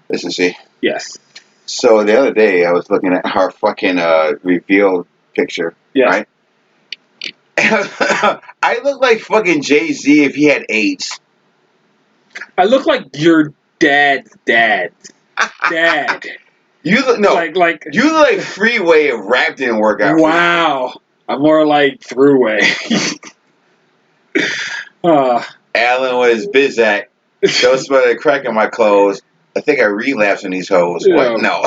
Listen, see. Yes. So the other day, I was looking at our fucking reveal picture, Yes. right? I look like fucking Jay-Z if he had AIDS. I look like your dad's dad. Dad. You look Like you look like Freeway if rap didn't work out. Wow. I'm more like Throughway. Alan was Bizak. Don't smell the crack in my clothes. I think I relapsed on these hoes. What? No.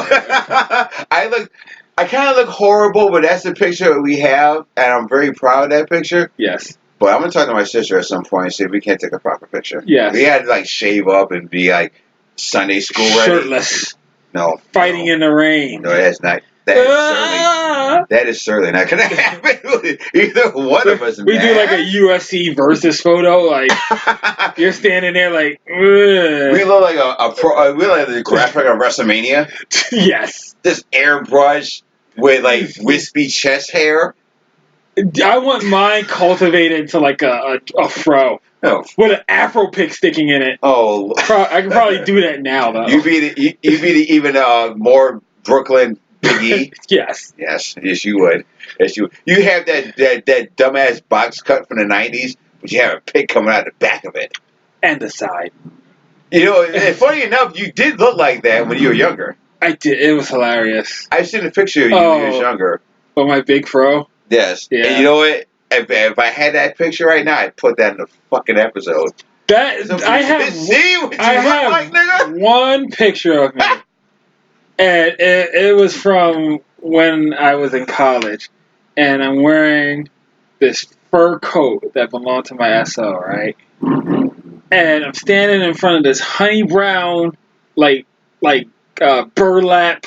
I kind of look horrible, but that's the picture that we have, and I'm very proud of that picture. Yes. But I'm gonna talk to my sister at some point and see if we can't take a proper picture. Yes. We had to like shave up and be like Sunday school ready. Shirtless. No. Fighting in the rain. No, that's not. That is certainly not gonna happen. Either one of us. We do like a UFC versus photo. Like you're standing there like. Ugh. We look like a pro. We look like the graphic of WrestleMania. Yes. This airbrush with like wispy chest hair. I want mine cultivated to like a fro. Oh. With an afro pick sticking in it. Oh. I can probably do that now though. You be the even more Brooklyn Big E. Yes. Yes, you would. Yes, you. You have that dumbass box cut from the '90s, but you have a pig coming out the back of it. And the side. You know, and funny enough, you did look like that when you were younger. I did. It was hilarious. I've seen a picture of you when you were younger. Oh, my big fro? Yes. Yeah. And you know what? If I had that picture right now, I'd put that in the fucking episode. I have one picture of me. And it was from when I was in college. And I'm wearing this fur coat that belonged to my SO, right? And I'm standing in front of this honey brown, burlap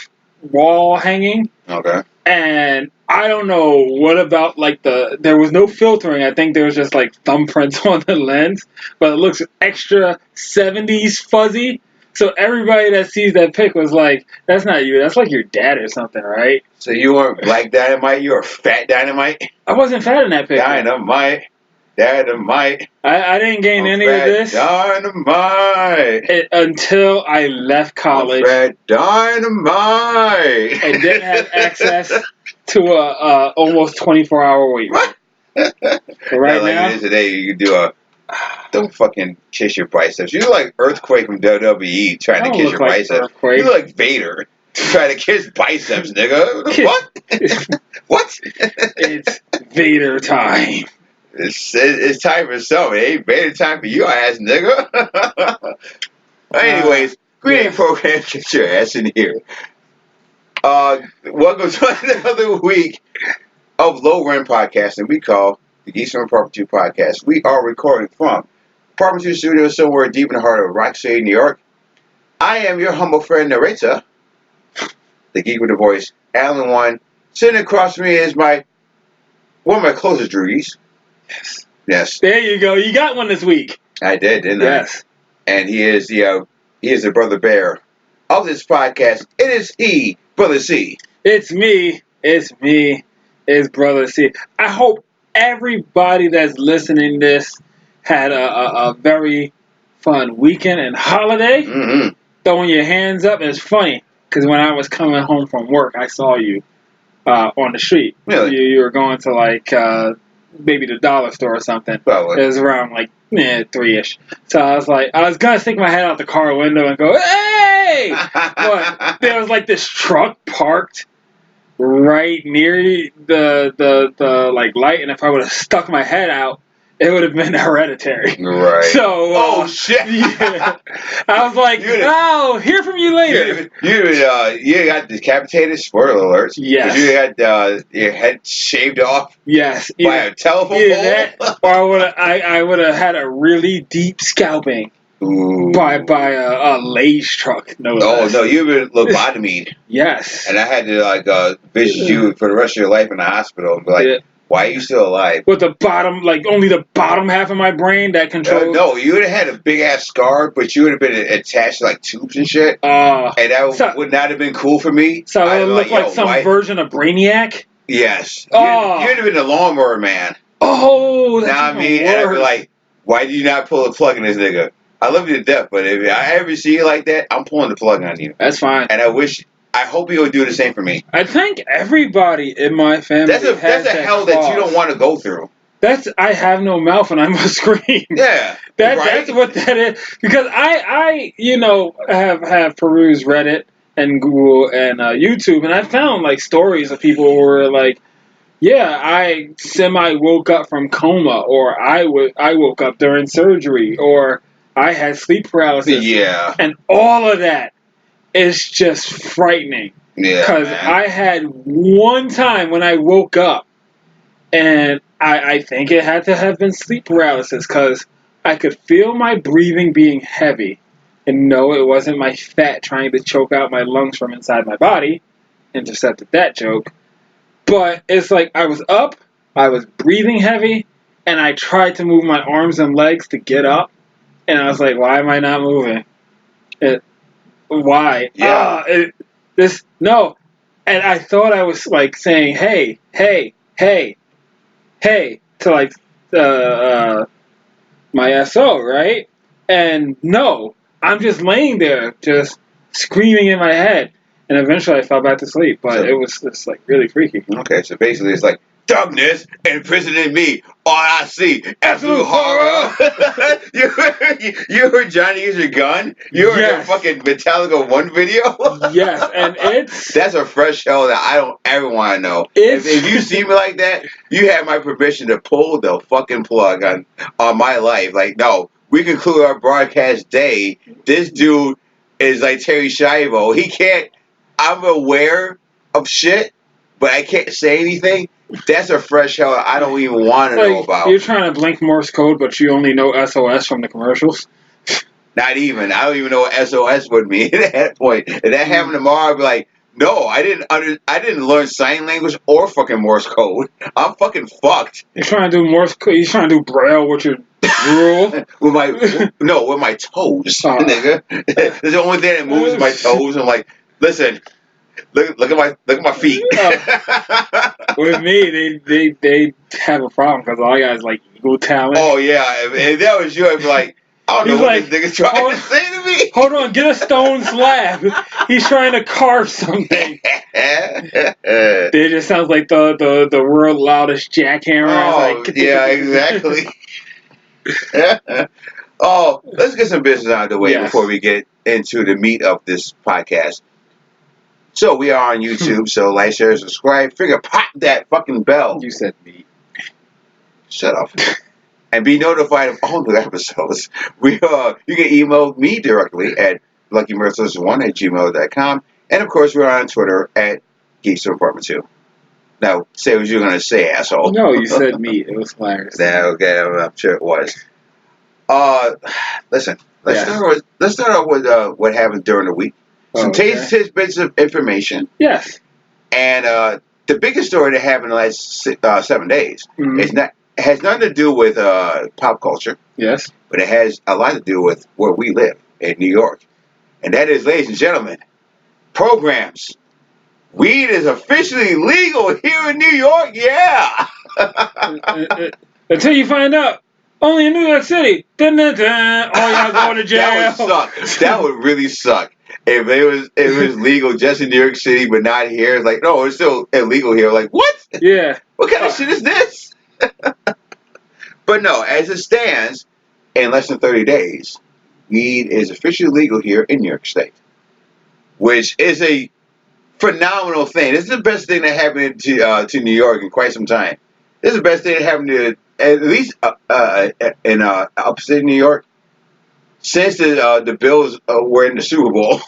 wall hanging. Okay. And I don't know what about there was no filtering. I think there was just like thumbprints on the lens, but it looks extra 70s fuzzy. So everybody that sees that pic was like, that's not you. That's like your dad or something, right? So you weren't Black Dynamite? You were Fat Dynamite? I wasn't fat in that picture. Dynamite. I didn't gain any of this. Dynamite. Until I left college. Fat Dynamite. And didn't have access to a almost 24-hour wait. So right now, it is today, you can do don't fucking kiss your biceps. You look like Earthquake from WWE trying to kiss your biceps. Earthquake. You look like Vader trying to kiss biceps, nigga. What? What? It's Vader time. It's time for something. It ain't Vader time for your ass, nigga. Anyways, greeting program, get your ass in here. Welcome to another week of Low Rent Podcasting we call the Geeks from Apartment 2 Podcast. We are recording from Apartment 2 Studio somewhere deep in the heart of Rock City, New York. I am your humble friend, narrator, the geek with the voice, Alan One. Sitting across from me is one of my closest droogies. Yes. There you go. You got one this week. I did, didn't I? Yes. And he is the brother bear of this podcast. It is he, Brother C. It's me. It's Brother C. I hope everybody that's listening to this had a very fun weekend and holiday. Mm-hmm. Throwing your hands up. It's funny because when I was coming home from work, I saw you on the street. Really? You were going to maybe the dollar store or something. Probably. It was around 3-ish. So I was gonna stick my head out the car window and go, hey! But there was this truck parked right near the light, and if I would have stuck my head out, it would have been Hereditary. Right. So, oh shit! Yeah, I was like, "Oh, hear from you later." You got decapitated. Spoiler alerts. Yes. You had your head shaved off. Yes. By a telephone pole. Or I would have had a really deep scalping. Ooh. By a Lay's truck. No. Oh no, you've been lobotomied. Yes. And I had to visit you for the rest of your life in the hospital and be like, why are you still alive? With the bottom, only the bottom half of my brain that controls. No, you would have had a big ass scar, but you would have been attached to tubes and shit. And that would not have been cool for me. So it would look like some version of Brainiac. Yes. Oh. You'd have been a lawnmower man. Oh, that's Now I mean, and I'd be like, why did you not pull a plug in this nigga? I love you to death, but if I ever see you like that, I'm pulling the plug on you. That's fine. And I hope you would do the same for me. I think everybody in my family That's a hell that you don't want to go through. I have no mouth and I must scream. Yeah. That's what that is. Because I have perused Reddit and Google and YouTube, and I found like stories of people who were like, yeah, I semi woke up from coma, or I woke up during surgery, or I had sleep paralysis. Yeah. And all of that is just frightening. Yeah. Because I had one time when I woke up, and I think it had to have been sleep paralysis, because I could feel my breathing being heavy. And no, it wasn't my fat trying to choke out my lungs from inside my body. Intercepted that joke. But it's like I was up, I was breathing heavy, and I tried to move my arms and legs to get up. And I was like, why am I not moving? Why? Yeah. No. And I thought I was like saying, hey, hey, hey, hey, to like my SO, right? And no, I'm just laying there, just screaming in my head. And eventually I fell back to sleep, but it was just like really freaky. Okay, so basically it's like, darkness imprisoning me. All I see, absolute horror. you heard Johnny use your gun? You heard Yes. the fucking Metallica 1 video? Yes, and that's a fresh hell that I don't ever want to know. If you see me like that, you have my permission to pull the fucking plug on my life. Like, no, we conclude our broadcast day. This dude is like Terry Schiavo. He can't. I'm aware of shit, but I can't say anything. That's a fresh hell I don't even want to know about. You're trying to blink Morse code, but you only know SOS from the commercials. Not even. I don't even know what SOS would mean at that point. If that happened tomorrow, I'd be like, no, I didn't learn sign language or fucking Morse code. I'm fucking fucked. You're trying to do Morse code. You're trying to do Braille with your drool. with my toes, nigga. That's the only thing that moves my toes. I'm like, listen. Look at my feet. With me, they have a problem because all I got is like eagle talent. Oh yeah, if that was you, I'd be like, I don't know what this nigga's trying to say to me. Hold on, get a stone slab. He's trying to carve something. It just sounds like the world loudest jackhammer. Oh yeah, exactly. Oh, let's get some business out of the way before we get into the meat of this podcast. So we are on YouTube, so like, share, subscribe. Figure, pop that fucking bell. You said meat. Shut up. And be notified of all new episodes. You can email me directly at luckymerciless1@gmail.com. And of course, we're on Twitter at Geeks Apartment 2. Now, say what you're going to say, asshole. No, you said meat. It was hilarious. Okay, I'm sure it was. Listen, let's start out with what happened during the week. Some tidbits of information. Yes. And the biggest story that happened in the last 7 days has nothing to do with pop culture. Yes. But it has a lot to do with where we live in New York. And that is, ladies and gentlemen, programs. Weed is officially legal here in New York. Yeah. Until you find out. Only in New York City. Dun, dun, dun. Oh, y'all going to jail. That would suck. That would really suck. If it was legal just in New York City, but not here. It's like, no, it's still illegal here. Like, what? Yeah. What kind of shit is this? But no, as it stands, in less than 30 days, weed is officially legal here in New York State, which is a phenomenal thing. This is the best thing that happened to New York in quite some time. This is the best thing that happened to at least in upstate New York since the Bills were in the Super Bowl.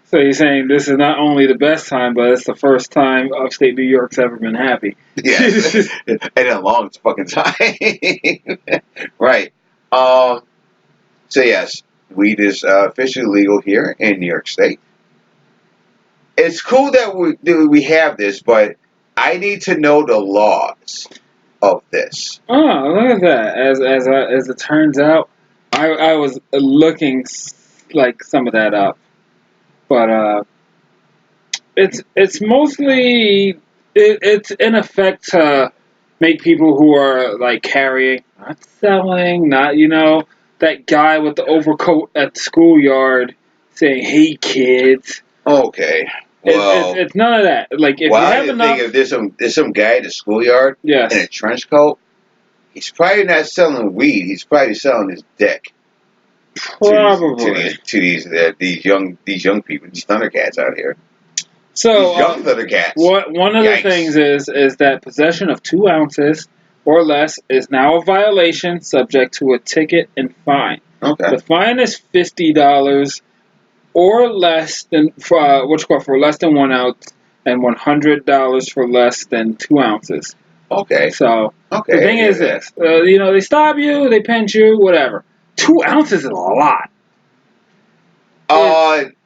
So you're saying this is not only the best time, but it's the first time upstate New York's ever been happy. Yes, and in a long fucking time. Right. So yes, weed is officially legal here in New York State. It's cool that we have this, but I need to know the laws of this. Oh, look at that! As it turns out, I was looking like some of that up, but it's mostly it's in effect to make people who are like carrying, not selling, not that guy with the overcoat at the schoolyard saying, "Hey kids." Okay. Well, It's none of that. Like if well, you I have didn't enough, think if there's some guy in the schoolyard yes, in a trench coat, he's probably not selling weed. He's probably selling his dick probably. to these young people, these thundercats out here. So These young thundercats. one of the Yikes. things is that possession of 2 ounces or less is now a violation, subject to a ticket and fine. Okay. The fine is $50 or less than for less than 1 ounce, and $100 for less than 2 ounces. Okay. So Okay. the thing is this: they stop you, they pinch you, whatever. 2 ounces is a lot.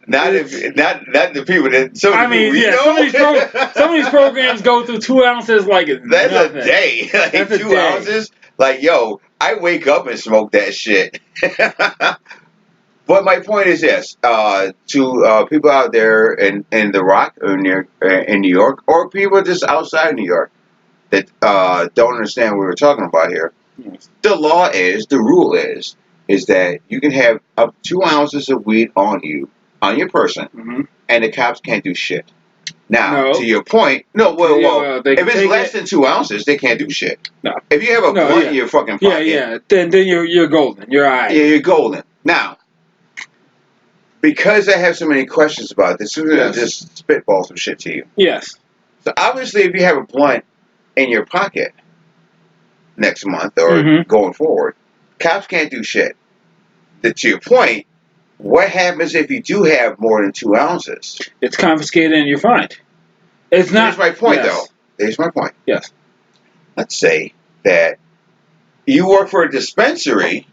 Not the people that some of the people we know. Some of these programs go through 2 ounces like it's That's nothing. a day. Like That's a 2 day. ounces. Like, yo, I wake up and smoke that shit. But my point is this: to people out there in the Rock or in New York, or people just outside New York that don't understand what we're talking about here. Yes. The rule is that you can have up to 2 ounces of weed on your person, Mm-hmm. and the cops can't do shit. Now, No. to your point, no, Well, they if can it's take less than 2 ounces, they can't do shit. No. If you have a blunt in your fucking pocket, then you're golden. You're alright. yeah, you're golden. Now, because I have so many questions about this, I'm gonna just spitball some shit to you. Yes. So obviously, if you have a blunt in your pocket next month or going forward, cops can't do shit. To your point, what happens if you do have more than 2 ounces? It's confiscated and you're fined. It's not. Here's my point, yes. though. Here's my point. Yes. Let's say that you work for a dispensary.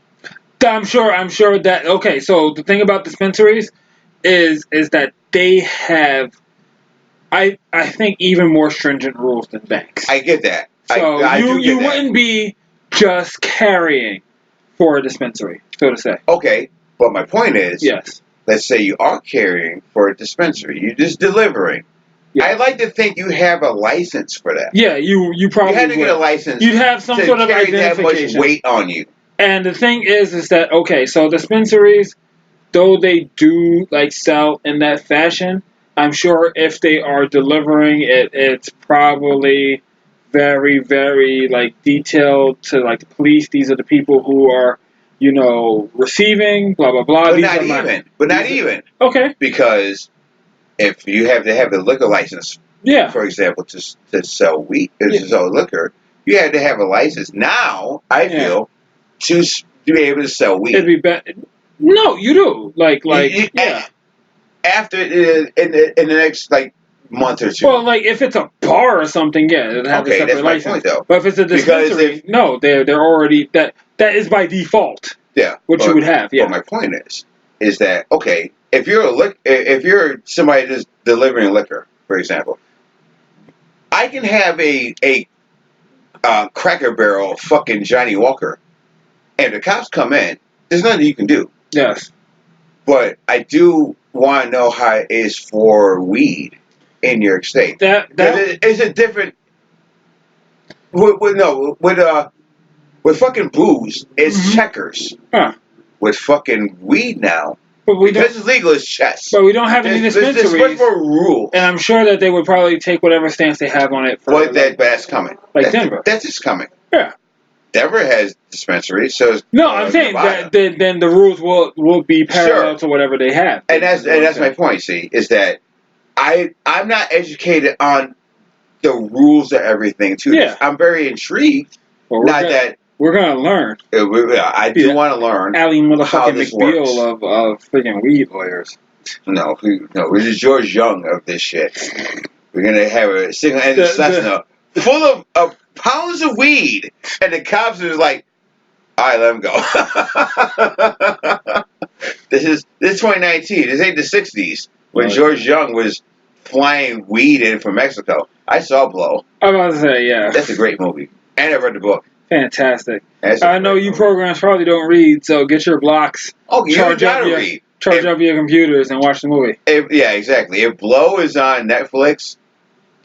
I'm sure that. Okay, so the thing about dispensaries is that they have, I think, even more stringent rules than banks. I get that. So I do get you that. wouldn't be just carrying for a dispensary, so to say. Okay, but my point is, yes. Let's say you are carrying for a dispensary. You're just delivering. Yes. I'd like to think you have a license for that. Yeah, you probably you had to would. get a license. You'd have some to sort of carry identification. that much weight on you. And the thing is that okay, so dispensaries, though they do like sell in that fashion, I'm sure if they are delivering it, it's probably very, very like detailed to like the police. These are the people who are, receiving, blah blah blah. But not even. Okay. Because if you have to have the liquor license, for example, to sell weed, to sell liquor, you have to have a license. Now, I feel, to be able to sell weed. It'd be better. No, you do. After in the next month or two. Well, like if it's a bar or something, it'd have a separate that's license. My point, though. But if it's a dispensary, no, they're already that is by default. Yeah, you would have. Yeah. But my point is that okay, if you're somebody that's delivering liquor, for example, I can have a Cracker Barrel fucking Johnny Walker, and if the cops come in, there's nothing you can do. Yes. But I do want to know how it is for weed in New York State. It's a different. With fucking booze, it's checkers. Huh. With fucking weed now, but because it's legal, it's chess. But we don't have any dispensaries. There's much more rules. And I'm sure that they would probably take whatever stance they have on it. But that's coming. Denver. That's just coming. Yeah. Denver has dispensaries, so no, I'm saying that then the rules will be parallel to whatever they have. And that's my point. See, is that I'm not educated on the rules of everything too. Yeah. I'm very intrigued. Well, we're gonna learn. I do want to learn. Allie motherfucking McBeal of freaking weed lawyers. No, we're just George Young of this shit. We're gonna have a single-ended Cessna full of pounds of weed, and the cops are just like, all right, let him go. This is 2019. This ain't the 60s when George Young was flying weed in from Mexico. I saw Blow. I'm about to say, yeah. That's a great movie. And I read the book. Fantastic. I know you programs probably don't read, so get your blocks. Oh, you gotta read. Charge up your computers and watch the movie. Yeah, exactly. If Blow is on Netflix,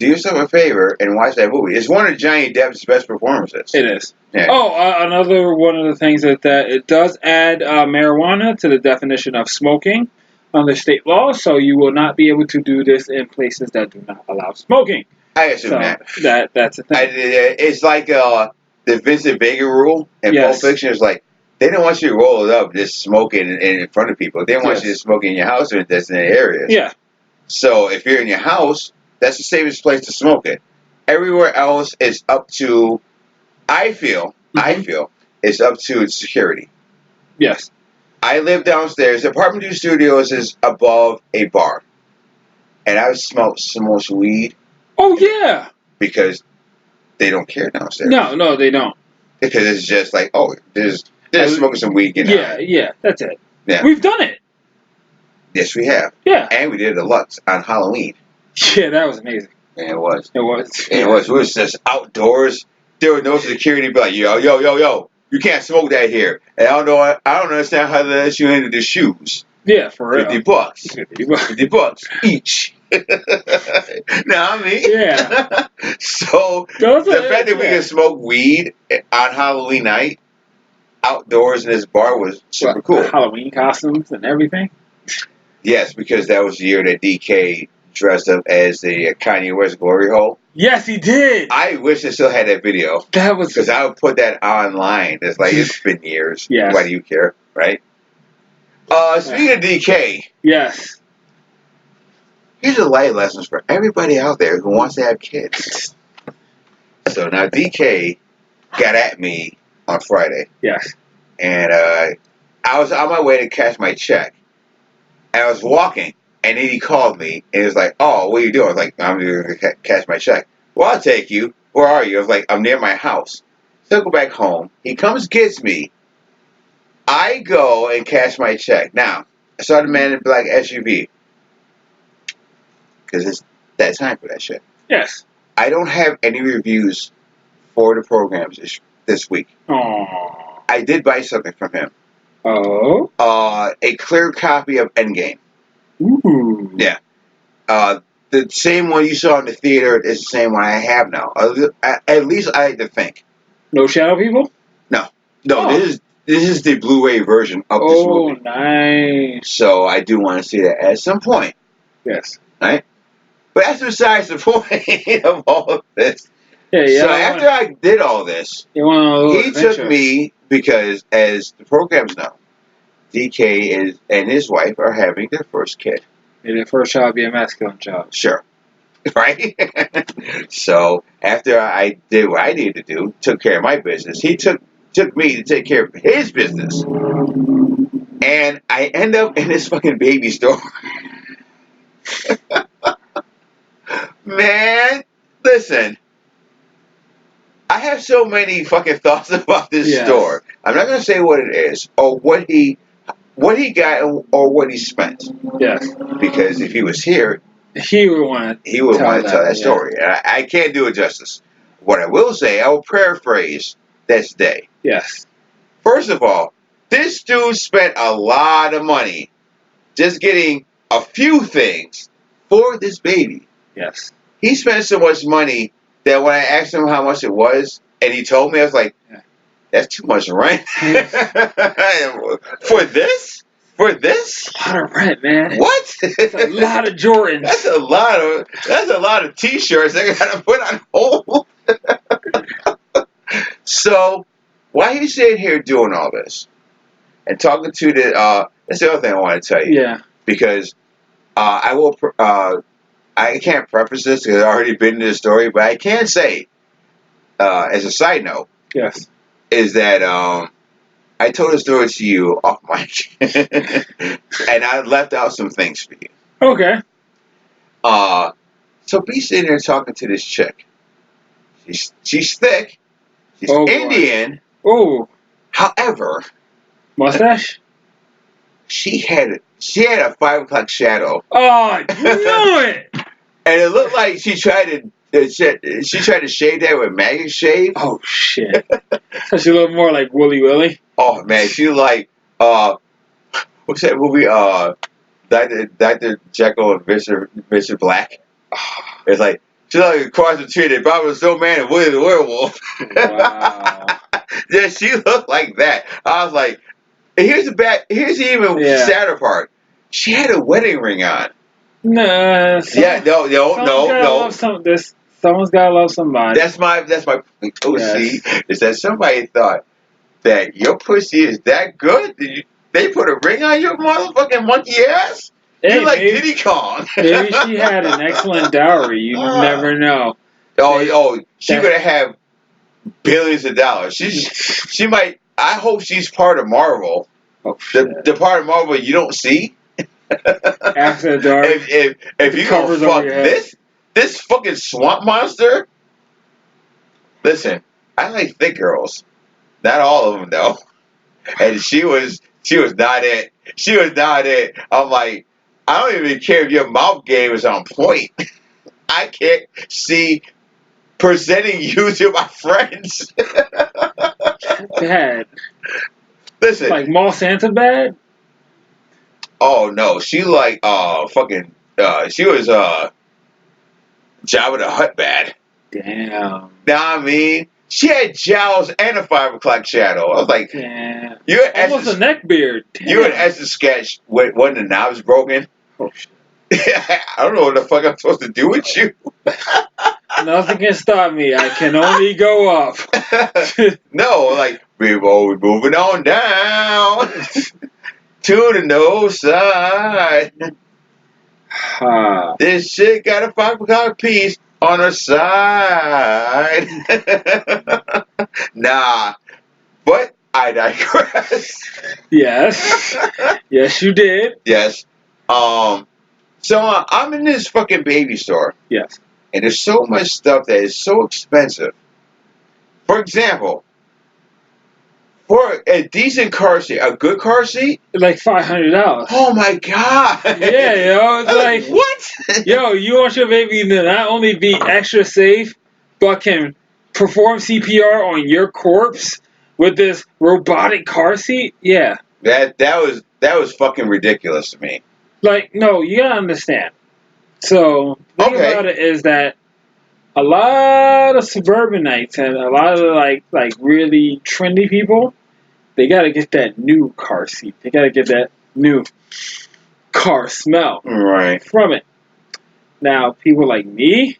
do yourself a favor and watch that movie. It's one of Johnny Depp's best performances. It is. Yeah. Oh, another one of the things that it does add marijuana to the definition of smoking under state law, so you will not be able to do this in places that do not allow smoking. I assume That's a thing. It's like the Vincent Vega rule in Pulp Fiction. It's like they don't want you to roll it up just smoking in front of people. They want you to smoke in your house or in designated areas. Yeah. So if you're in your house, that's the safest place to smoke it. Everywhere else is up to, I feel, it's up to security. Yes. I live downstairs. Apartment 2 Studios is above a bar. And I've smoked so much weed. Oh, yeah. Because they don't care downstairs. No, they don't. Because it's just like, oh, there's smoking some weed. Yeah, that's it. Yeah. We've done it. Yes, we have. Yeah. And we did a Lux on Halloween. Yeah, that was amazing. And it was. It was. It was. We was just outdoors. There was no security. Be like, yo, you can't smoke that here. And I don't understand how they let you into the shoes. Yeah, for real. $50. $50 each. Now I mean, yeah. So the fact that we can smoke weed on Halloween night outdoors in this bar was super cool. Halloween costumes and everything. Yes, because that was the year that DK dressed up as the Kanye West glory hole. Yes, he did. I wish I still had that video. That was because I would put that online. It's like it's been years. Yes. Why do you care, right? Speaking of DK. Yes. Here's a life lessons for everybody out there who wants to have kids. So now DK got at me on Friday. Yes. And I was on my way to cash my check. And I was walking. And then he called me. And he was like, oh, what are you doing? I was like, I'm going to cash my check. Well, I'll take you. Where are you? I was like, I'm near my house. So I go back home. He comes, gets me. I go and cash my check. Now, I saw the man in the black SUV. Because it's that time for that shit. Yes. I don't have any reviews for the programs this week. Aww. I did buy something from him. Oh? A clear copy of Endgame. Ooh. Yeah. The same one you saw in the theater is the same one I have now. At least I like to think. No Shadow People? No. This is the Blu-ray version of this movie. Oh, nice. So I do want to see that at some point. Yes. Right? But that's besides the point of all of this. Yeah, so after I did all this, he took me because, as the programs know, DK and his wife are having their first kid. May their first child be a masculine child. Sure. Right? So after I did what I needed to do, took care of my business, he took me to take care of his business. And I end up in this fucking baby store. Man, listen. I have so many fucking thoughts about this store. I'm not going to say what it is or what he got or what he spent. Yes. Because if he was here, he would want to tell that story. And I can't do it justice. What I will say, I will paraphrase this day. Yes. First of all, this dude spent a lot of money just getting a few things for this baby. Yes. He spent so much money that when I asked him how much it was, and he told me, I was like, that's too much rent. For this? For this? A lot of rent, man. What? That's a lot of Jordans. That's a lot of t-shirts I gotta put on hold. So, why are you sitting here doing all this? And talking to that's the other thing I want to tell you. Yeah. Because I can't preface this because I've already been in this story, but I can say, as a side note, yes, is that I told a story to you off mic, and I left out some things for you. Okay. So be sitting there talking to this chick. She's thick. She's Indian. Oh. However, mustache. She had a 5 o'clock shadow. Oh, I knew it. And it looked like she tried to shave that with Maggie shave. Oh shit! So she looked more like Wooly Willy. Oh man, she like what's that movie? Dr. Jekyll and Mr. Black. It's like She looked like a cross between Barbara Snowman and Willie the Werewolf. Wow. Yeah, she looked like that. I was like, here's the even Yeah. sadder part. She had a wedding ring on. Nah. Yeah, no. Someone's gotta love somebody. That's my point. Oh, Yes. see, is that somebody thought that your pussy is that good? They put a ring on your motherfucking monkey ass? Hey, You're like Diddy Kong. Maybe she had an excellent dowry. You never know. She would have billions of dollars. She might. I hope she's part of Marvel. Oh, shit. The part of Marvel you don't see. After the dark. If you gonna fuck this fucking swamp monster. Listen, I like thick girls. Not all of them though. And she was not it. She was not it. I'm like, I don't even care if your mouth game is on point. I can't see presenting you to my friends. Bad. Listen. Like Mall Santa bad? Oh no, she like fucking she was Jabba the Hutt bad. Damn. Know what I mean? She had jowls and a 5 o'clock shadow. I was like, damn. You're almost a neck beard. Damn. You an Essence sketch when the knob's broken. Oh shit. I don't know what the fuck I'm supposed to do with you. Nothing can stop me. I can only go up. No, like we're moving on down to the north side. This shit got a 5 o'clock piece on her side. Nah, but I digress. Yes. Yes, you did. Yes. So I'm in this fucking baby store. Yes. And there's so much stuff that is so expensive. For example, for a decent car seat, a good car seat, like $500. Oh my god! Yeah, yo, it's like what? Yo, you want your baby to not only be extra safe, but can perform CPR on your corpse with this robotic car seat? Yeah. That was fucking ridiculous to me. Like, no, you gotta understand. So, the thing about it is that a lot of suburbanites and a lot of like really trendy people, they gotta get that new car seat. They gotta get that new car smell from it. Now, people like me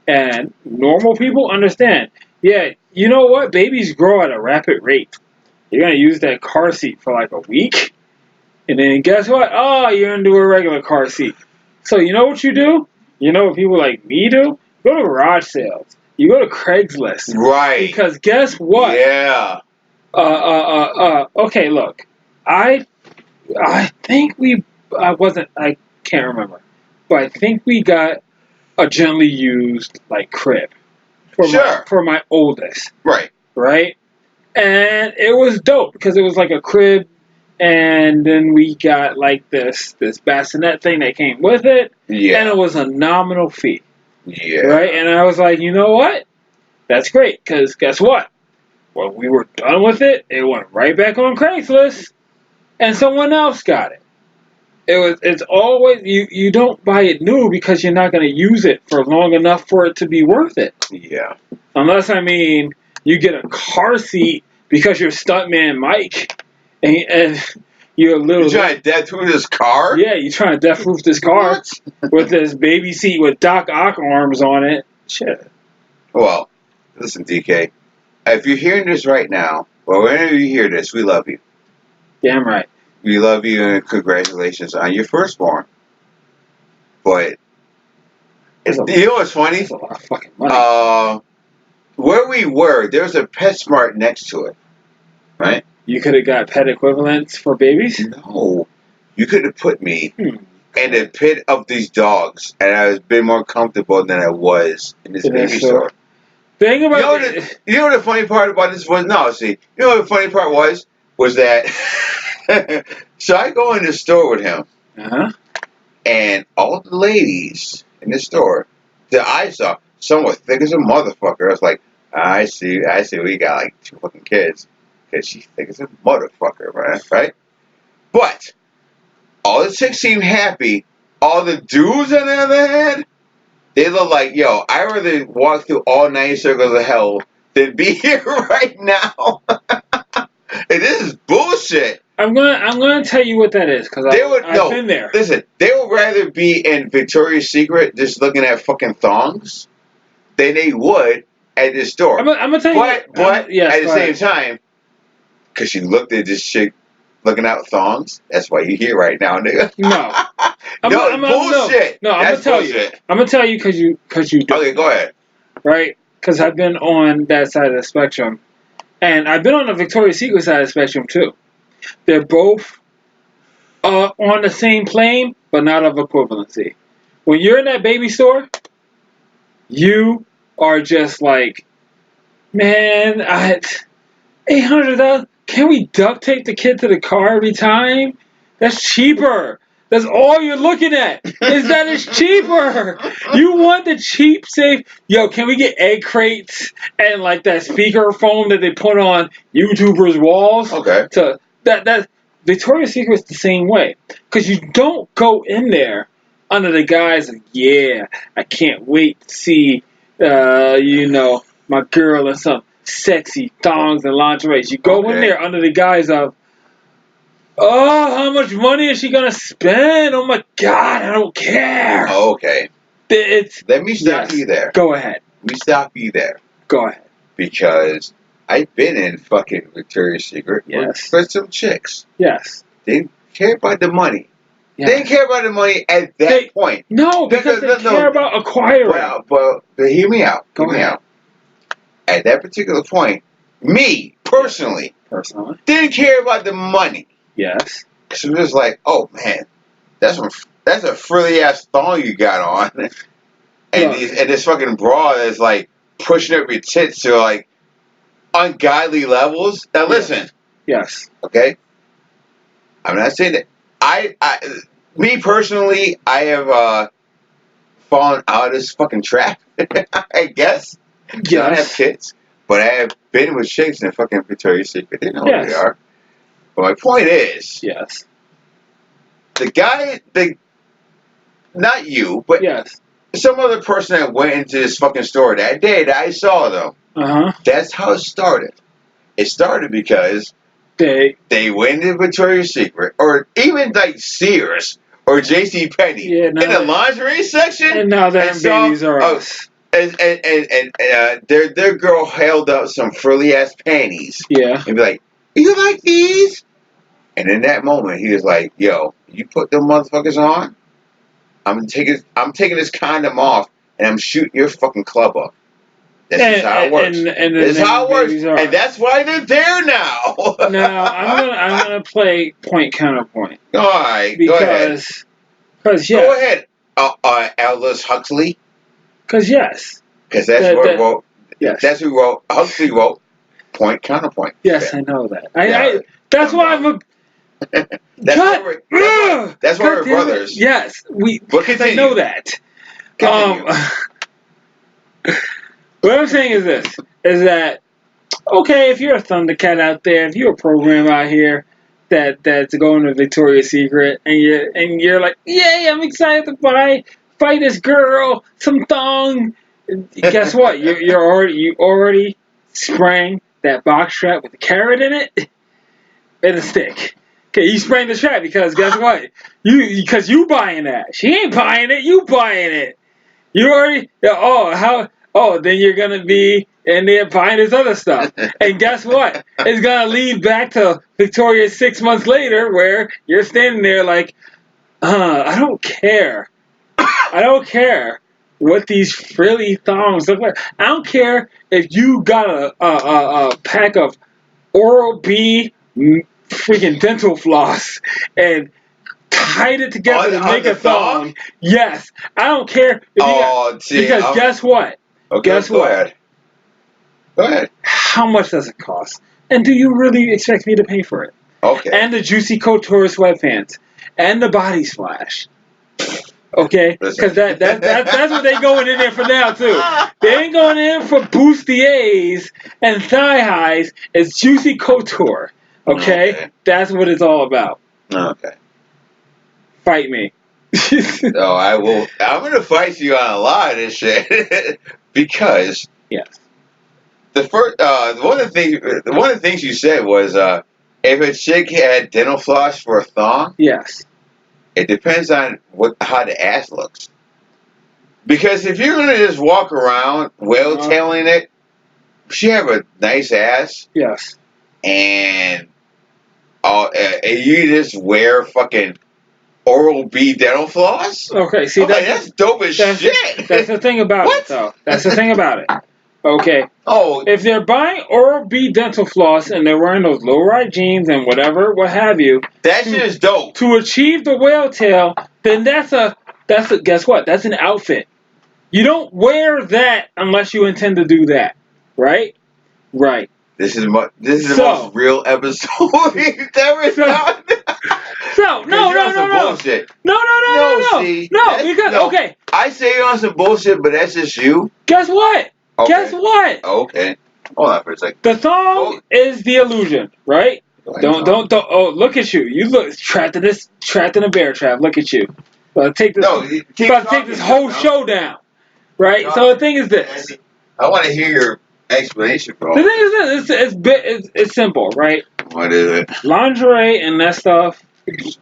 and normal people understand. Yeah, you know what? Babies grow at a rapid rate. You're gonna use that car seat for like a week, and then guess what? Oh, you're gonna do a regular car seat. So you know what you do? You know what people like me do? Go to garage sales. You go to Craigslist. Right. Because guess what? Yeah. Okay, look. I think I can't remember. But I think we got a gently used like crib for my oldest. Right. Right? And it was dope because it was like a crib, and then we got like this bassinet thing that came with it. Yeah. And it was a nominal fee. Yeah. Right? And I was like, you know what? That's great, because guess what? When we were done with it, it went right back on Craigslist, and someone else got it. It's always you don't buy it new because you're not going to use it for long enough for it to be worth it. Yeah. Unless you get a car seat because you're stuntman Mike and you're a little. You trying to death proof this car? Yeah, you trying to death proof this car with this baby seat with Doc Ock arms on it. Shit. Well, listen, DK. If you're hearing this right now, or whenever you hear this, we love you. Damn right. We love you and congratulations on your firstborn. But you know what's funny? That's a lot of fucking money. Where we were, there's a PetSmart next to it, right? You could have got pet equivalents for babies? No. You could have put me in the pit of these dogs, and I was been more comfortable than I was in this baby store. Thing about you know what the funny part about this was? No, see, you know what the funny part was that so I go in the store with him, and all the ladies in the store that I saw, some were thick as a motherfucker. I was like, I see, we got like 2 fucking kids, because she's thick as a motherfucker, man, right? But all the chicks seemed happy. All the dudes on the other hand, They look like, yo, I'd rather walk through all 90 circles of hell than be here right now. And this is bullshit. I'm gonna tell you what that is because I've been there. Listen, they would rather be in Victoria's Secret just looking at fucking thongs than they would at this store. I'm gonna tell you. But yes, at the same time, because you looked at this chick looking out thongs, that's why you're here right now, nigga. No. Bullshit. No, I'm that's gonna tell bullshit. you. I'm gonna tell you because you do. Okay, go ahead. Right? Because I've been on that side of the spectrum, and I've been on the Victoria's Secret side of the spectrum too. They're both on the same plane, but not of equivalency. When you're in that baby store, you are just like, man, $800. Can we duct tape the kid to the car every time? That's cheaper. That's all you're looking at. Is that it's cheaper. You want the cheap, safe. Yo, can we get egg crates and like that speaker foam that they put on YouTubers' walls? Okay. To that Victoria's Secret's the same way. Because you don't go in there under the guise of, yeah, I can't wait to see my girl in some sexy thongs and lingerie. You go in there under the guise of, oh, how much money is she gonna spend? Oh my God, I don't care. Okay. Let me stop you there. Go ahead. Let me stop you there. Go ahead. Because I've been in fucking Victoria's Secret with some chicks. Yes. They didn't care about the money. Yes. They didn't care about the money at that point. No, because they care about acquiring. Well, but hear me out. Hear me out. At that particular point, me, personally, didn't care about the money. Yes. Because it was like, oh, man, that's a frilly-ass thong you got on. And this fucking bra is, like, pushing up your tits to, like, ungodly levels. Now, listen. Yes. Okay? I'm not saying that. Me, personally, I have fallen out of this fucking trap, I guess. I don't have kids. But I have been with chicks in fucking Victoria's Secret. They know who they are. But my point is, the guy, not you, but some other person that went into this fucking store that day that I saw them, that's how it started. It started because they went into Victoria's Secret, or even like Sears or JCPenney in the lingerie section. And now their babies are us. And their girl held up some frilly ass panties. Yeah. And be like, you like these? And in that moment, he was like, yo, you put them motherfuckers on, I'm taking this condom off, and I'm shooting your fucking club up. This is how it works. This is how it works. And that's why they're there now. Now, I'm gonna play point counterpoint. All right, go ahead. Go ahead, Aldous Huxley. Because Because that's what wrote. Yes. That's who wrote. Huxley wrote point counterpoint. Yes, I know that. That's why I'm. That's why we're brothers. Yes, I know that. What I'm saying is this: is that okay? If you're a Thundercat out there, if you're a program out here that's going to Victoria's Secret, and you're like, yay, I'm excited to fight this girl, some thong. Guess what? You already sprang that box strap with a carrot in it and a stick. Okay, you sprang the strap because guess what? You buying that. She ain't buying it. You buying it. You already. Then you're gonna be in there buying this other stuff. And guess what? It's gonna lead back to Victoria 6 months later, where you're standing there like, I don't care. I don't care what these frilly thongs look like. I don't care if you got a pack of Oral-B freaking dental floss and tied it together to make a thong. Yes, I don't care if because guess what? Okay, guess what? Go ahead. How much does it cost? And do you really expect me to pay for it? Okay. And the Juicy Couture sweatpants and the body splash. Okay, because that's what they going in there for now too. They ain't going in for bustiers and thigh highs. It's Juicy Couture. Okay, that's what it's all about. Okay. Fight me. No, I will. I'm gonna fight you on a lot of this shit because Yes. one of the things you said was if a chick had dental floss for a thong, Yes. it depends on how the ass looks. Because if you're gonna just walk around whale tailing it, she have a nice ass Yes. and you just wear fucking Oral-B dental floss. Okay. See, I'm like, that's dope as shit. That's the thing about What? it, though. That's the thing about it. Okay. Oh, If they're buying Oral-B dental floss and they're wearing those low-rise jeans and whatever, what have you, that shit is dope. to achieve the whale tail, then that's a guess what? That's an outfit. You don't wear that unless you intend to do that, right? Right. This is the most real episode we've ever done. No, bullshit. No, See, because okay. I say you're on some bullshit, but that's just you. Guess what? Okay. Guess what? Okay. Hold on for a second. The thong is the illusion, right? Don't. Oh, look at you. You look trapped in a bear trap. Look at you. Take this whole show down, right? So the thing is this. I want to hear your explanation, bro. The thing is this. It's simple, right? What is it? Lingerie and that stuff is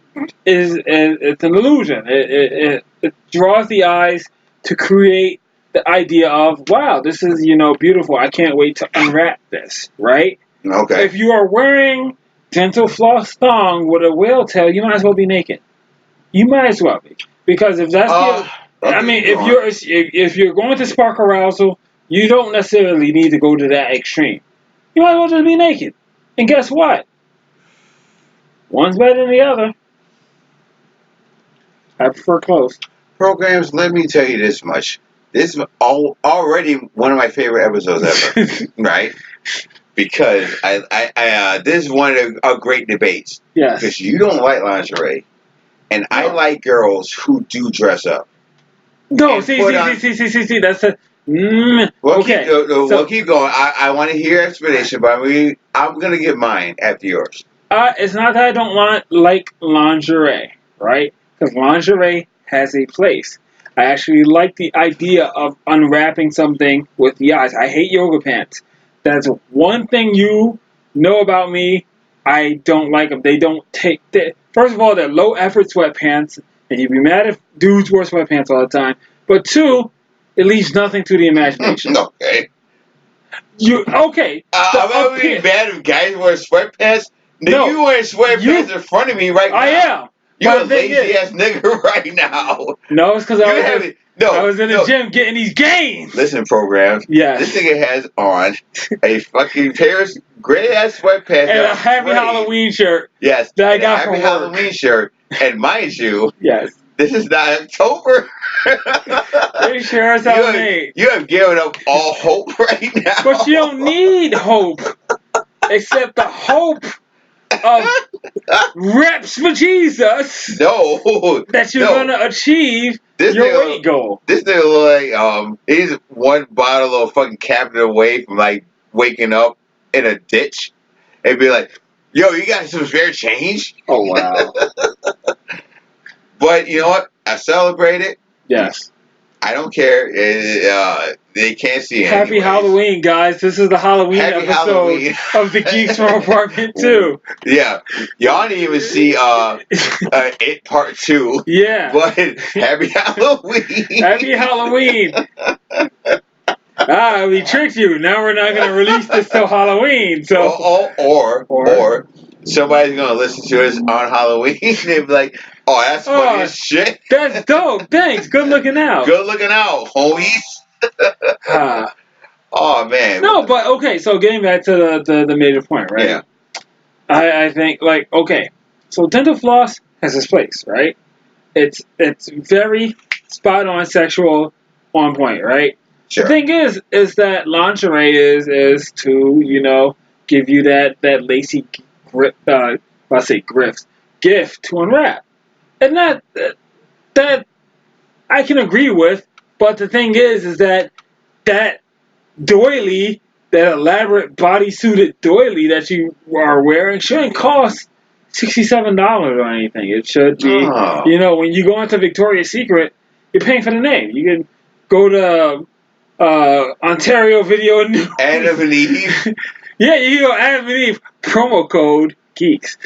it's an illusion. It draws the eyes to create the idea of, wow, this is beautiful. I can't wait to unwrap this, right? Okay. If you are wearing dental floss thong with a whale tail, you might as well be naked. You might as well be, because if that's if you're going to spark arousal, you don't necessarily need to go to that extreme. You might as well just be naked. And guess what? One's better than the other. I prefer clothes. Programs, let me tell you this much. This is already one of my favorite episodes ever, right? Because this is one of the great debates. Yes. Because you don't like lingerie, and I like girls who do dress up. No, see. That's a. Okay. We'll keep going. I want to hear your explanation, but I'm gonna give mine after yours. It's not that I don't like lingerie, right? Because lingerie has a place. I actually like the idea of unwrapping something with the eyes. I hate yoga pants. That's one thing you know about me. I don't like them. They don't take. First of all, they're low effort sweatpants, and you'd be mad if dudes wear sweatpants all the time. But two, it leaves nothing to the imagination. Okay. Okay? I'm not really mad if guys wear sweatpants. No, you wearing sweatpants in front of me right now. I am. You're a lazy ass nigga right now. No, it's because I was in the gym getting these gains. Listen, programs. Yes. This nigga has on a fucking pair of gray ass sweatpants and a happy Halloween shirt. Yes. That I got from work. Halloween shirt. And mind you, yes, this is not October. Pretty sure it's Halloween. You have given up all hope right now. But you don't need hope, except the hope of reps for Jesus. No, that you're gonna achieve your weight goal. This nigga look like he's one bottle of fucking Captain away from like waking up in a ditch and be like, "Yo, you got some spare change?" Oh wow! But you know what? I celebrate it. Yes. I don't care. They can't see it. Happy Halloween, guys. This is the Halloween episode of the Geeks from Apartment 2. Yeah. Y'all didn't even see It Part 2. Yeah. But happy Halloween. Happy Halloween. We tricked you. Now we're not going to release this till Halloween. So. Or somebody's going to listen to us on Halloween and be like, oh, that's funny as shit. That's dope. Thanks. Good looking out. Good looking out, homies. Oh, man. No, but okay. So getting back to the major point, right? Yeah. I think, okay. So dental floss has its place, right? It's very spot on, sexual, on point, right? Sure. The thing is that lingerie is to give you that lacy grip. Gift to unwrap, and that I can agree with. But the thing is that doily, that elaborate bodysuited doily that you are wearing, shouldn't cost $67 or anything. It should be, Oh. you know, when you go into Victoria's Secret, you're paying for the name. You can go to Ontario Video News. Adam and Eve. Yeah, you can go Adam and Eve, promo code Geeks.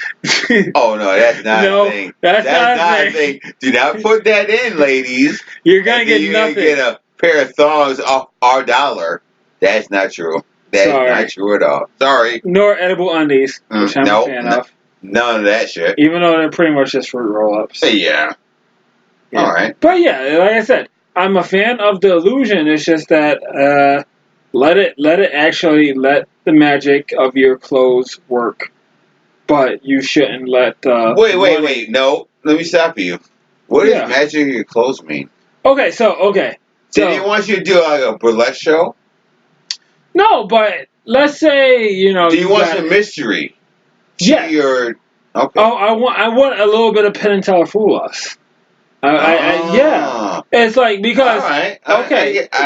Oh no, that's not No, a thing. that's not a thing. Do not put that in, ladies. You're gonna And then get you're nothing. gonna get a pair of thongs off our dollar. That's not true. That's Sorry. not true at all. Sorry. Nor edible undies, which I'm a fan of. None of that shit. Even though they're pretty much just fruit roll-ups. Yeah. All right. But yeah, like I said, I'm a fan of the illusion. It's just that let the magic of your clothes work. But you shouldn't let Wait. No. Let me stop you. What does magic in your clothes mean? Okay. Did he want you to do like a burlesque show? No, but let's say, you know. Do you want some mystery? Yeah. Okay. Oh, I want a little bit of Penn and Teller fool us. Yeah. It's like, because all right.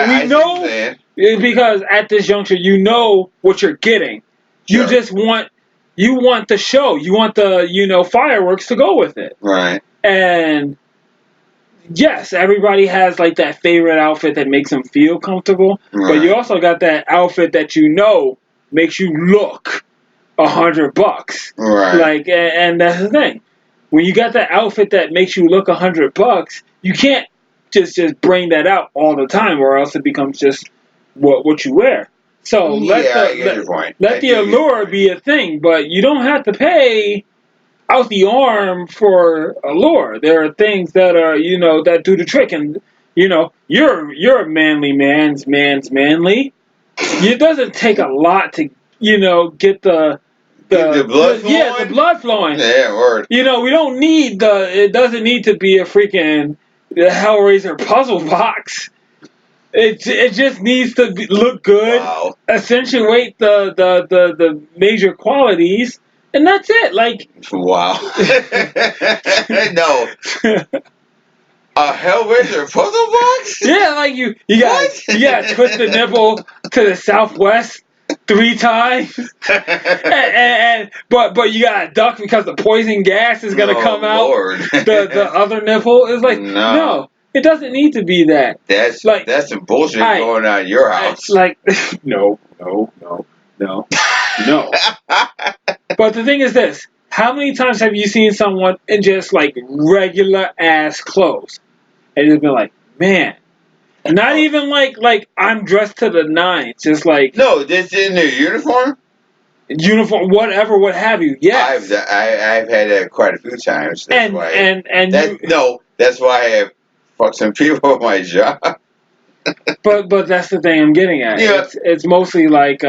we know, because at this juncture you know what you're getting. Sure. You just want the show. You want the, you know, fireworks to go with it. Right. And yes, everybody has like that favorite outfit that makes them feel comfortable. Right. But you also got that outfit that you know makes you look $100. Right. Like, and that's the thing. When you got that outfit that makes you look $100, you can't just bring that out all the time, or else it becomes just what you wear. So let the allure be a thing, but you don't have to pay out the arm for allure. There are things that are, you know, that do the trick, and you know, you're a manly man's manly. It doesn't take a lot to, you know, get the blood flowing? Yeah, the blood flowing. Yeah, word. You know, we don't need it doesn't need to be a freaking Hellraiser puzzle box. It just needs to look good, wow. accentuate the major qualities, and that's it. Like, wow. No. A Hellraiser puzzle box? Yeah, like you got to twist the nipple to the southwest 3 times, but you got to duck because the poison gas is gonna come out. Lord. the other nipple is like no, it doesn't need to be that. That's some bullshit going on in your house. Like no. But the thing is this: how many times have you seen someone in just like regular ass clothes, and you've been like, man? Not even like I'm dressed to the nines, just like no, just in their uniform, whatever, what have you. Yes, I've had that quite a few times. That's that's why I have fucked some people at my job. but that's the thing I'm getting at. Yeah. It's mostly like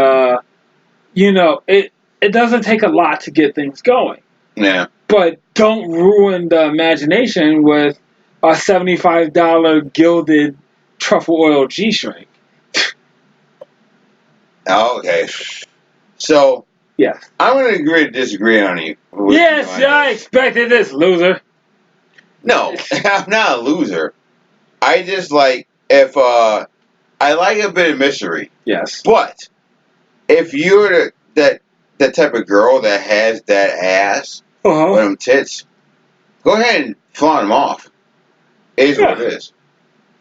you know, it doesn't take a lot to get things going. Yeah. But don't ruin the imagination with a $75 gilded truffle oil G-string. Okay. So, yes. I'm going to agree to disagree on you. Yes, I expected this, loser. No, I'm not a loser. I just like, if, I like a bit of mystery. Yes. But, if you're that type of girl that has that ass, with them tits, go ahead and flaunt them off. It is what it is.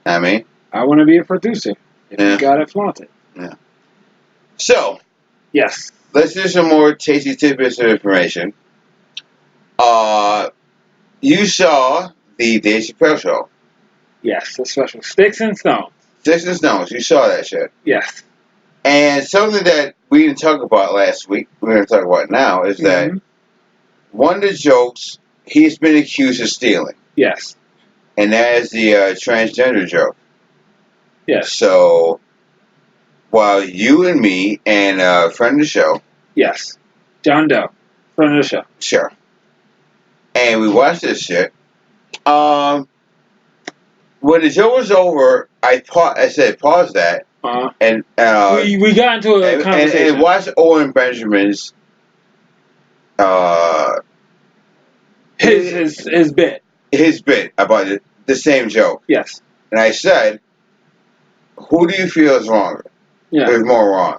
I mean, I want to be a producer. You got it flaunted. Yeah. So, yes. Let's do some more tasty tidbits of information. You saw the Dave Chappelle show. Yes, the special Sticks and Stones. Sticks and Stones. You saw that shit. Yes. And something that we didn't talk about last week, we're going to talk about now, is that one of the jokes he's been accused of stealing. Yes. And that is the transgender joke. Yes. So, while you and me and a friend of the show. Yes. John Doe. Friend of the show. Sure. And we watched this shit. When the show was over, I said, pause that. And we got into a conversation. And watched Owen Benjamin's his bit. His bit about the same joke. Yes. And I said, who do you feel is wrong? Yeah. There's more wrong.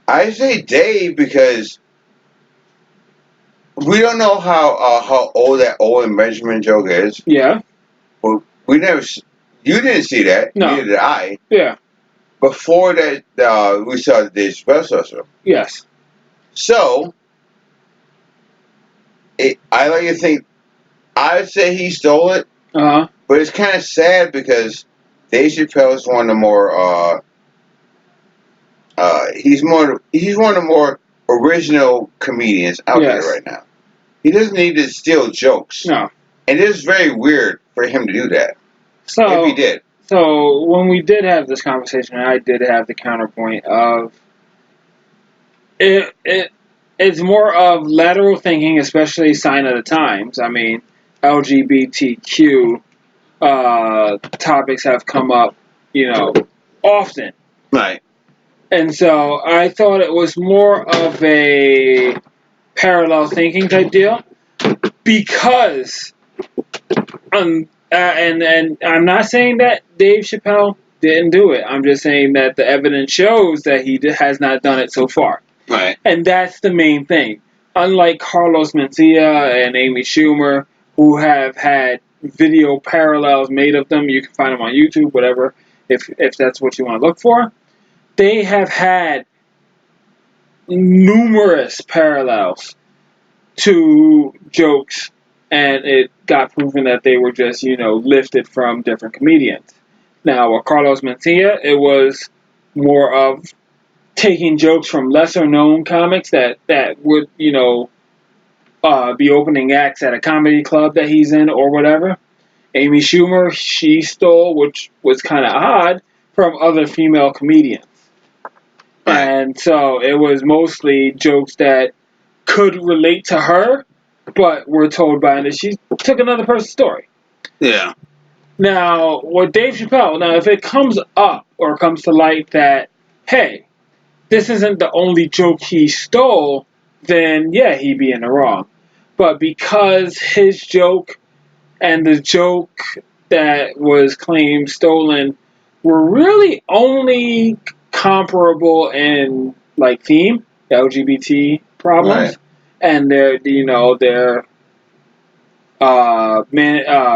I say Dave because we don't know how old that Owen Benjamin joke is. Yeah. But we never. You didn't see that. No. Neither did I. Yeah. Before that, we saw the Dave Chappelle special. Yes. So, I like to think. I would say he stole it, Uh-huh. but it's kind of sad because Dave Chappelle is one of the more. He's one of the more original comedians out Yes. there right now. He doesn't need to steal jokes. No. And it is very weird for him to do that. So, if he did. So, when we did have this conversation, I did have the counterpoint of it's more of lateral thinking, especially sign of the times. I mean, LGBTQ topics have come up, often. Right. And so I thought it was more of a parallel thinking type deal because, and I'm not saying that Dave Chappelle didn't do it. I'm just saying that the evidence shows that he has not done it so far. Right. And that's the main thing. Unlike Carlos Mencia and Amy Schumer, who have had video parallels made of them, you can find them on YouTube, whatever, if that's what you want to look for. They have had numerous parallels to jokes, and it got proven that they were just, lifted from different comedians. Now, with Carlos Mencia, it was more of taking jokes from lesser known comics that would, be opening acts at a comedy club that he's in or whatever. Amy Schumer, she stole, which was kind of odd, from other female comedians. Right. And so it was mostly jokes that could relate to her, but were told by her. She took another person's story. Yeah. Now, with Dave Chappelle, if it comes up or comes to light that, hey, this isn't the only joke he stole, then yeah, he'd be in the wrong. But because his joke and the joke that was claimed stolen were really only comparable in theme, LGBT problems, Right. and their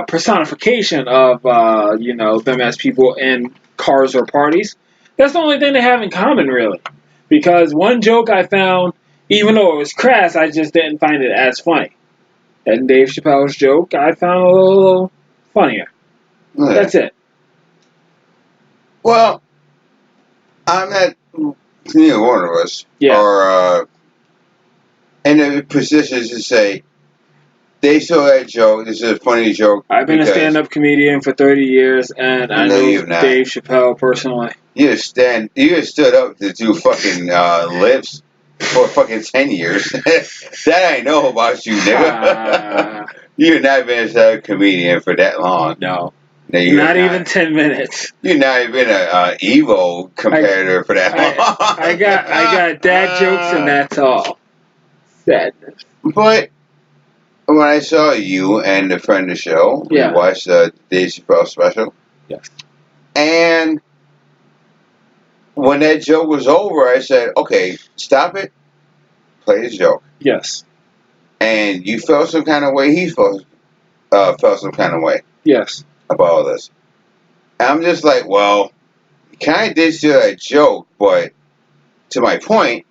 personification of them as people in cars or parties. That's the only thing they have in common, really. Because one joke I found, even though it was crass, I just didn't find it as funny. And Dave Chappelle's joke, I found a little funnier. Right. That's it. Well, I'm not. Neither one of us are in a position to say they saw that joke. This is a funny joke. I've been a stand-up comedian for 30 years, and I know Dave Chappelle personally. You have stood up to do fucking lips for fucking 10 years. That I know about you, nigga. You've not been a stand-up comedian for that long. No. Not even 10 minutes. You're not even an Evo competitor for that long. I got dad jokes and that's all. Sadness. But when I saw you and the friend of the show, we watched the Dave Chappelle special. Yes. And when that joke was over, I said, okay, stop it. Play the joke. Yes. And you felt some kind of way. He felt some kind of way. Yes. About all this. And I'm just like, well, you kind of did steal that joke, but to my point,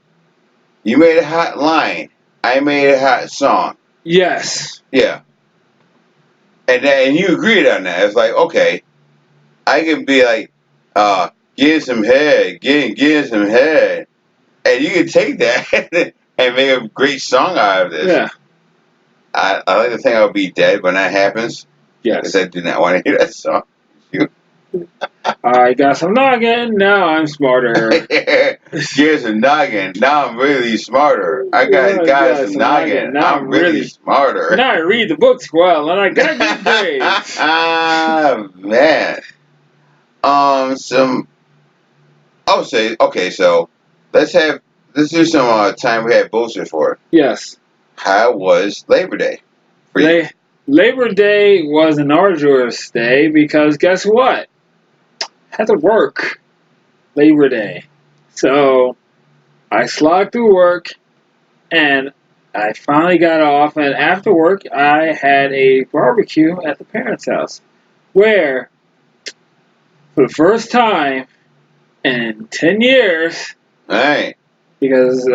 you made a hot line. I made a hot song. Yes. Yeah. And you agreed on that. It's like, okay, I can be like, get some head, get some head. And you can take that and make a great song out of this. Yeah. I like to think I'll be dead when that happens. Yes. Because I do not want to hear that song. I got some noggin. Now I'm smarter. Get some noggin. Now I'm really smarter. I got some noggin. Now I'm really smarter. Now I read the books well, and I got good grades. Man. I'll say, okay, so let's do some time we had bullshit for. Yes. How was Labor Day for you? Labor Day was an arduous day because guess what? I had to work Labor Day. So I slogged through work, and I finally got off, and after work, I had a barbecue at the parents' house, where, for the first time in 10 years, Right. because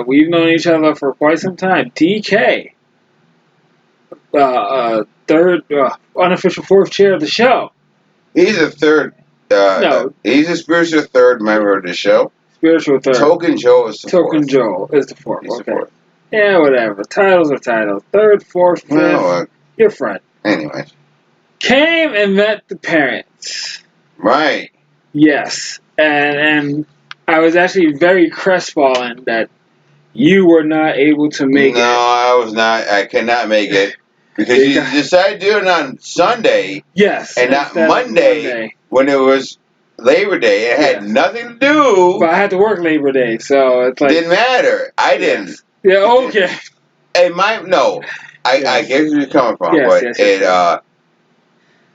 we've known each other for quite some time, DK, third, unofficial fourth chair of the show. He's a third. No. He's a spiritual third member of the show. Spiritual third. Token Joe is the Token fourth. Joel is the fourth. He's Okay. the fourth. Yeah, whatever. Titles are titles. Third, fourth, fifth. Well, your friend. anyways. Came and met the parents. Right. Yes. And I was actually very crestfallen that you were not able to make it. No, I was not. I cannot make it. Because you decided to do it on Sunday. Yes. And not Monday, when it was Labor Day. It had nothing to do. But I had to work Labor Day, so it's like. Didn't matter. I didn't. Yeah, okay. I get where you're coming from. Yes, but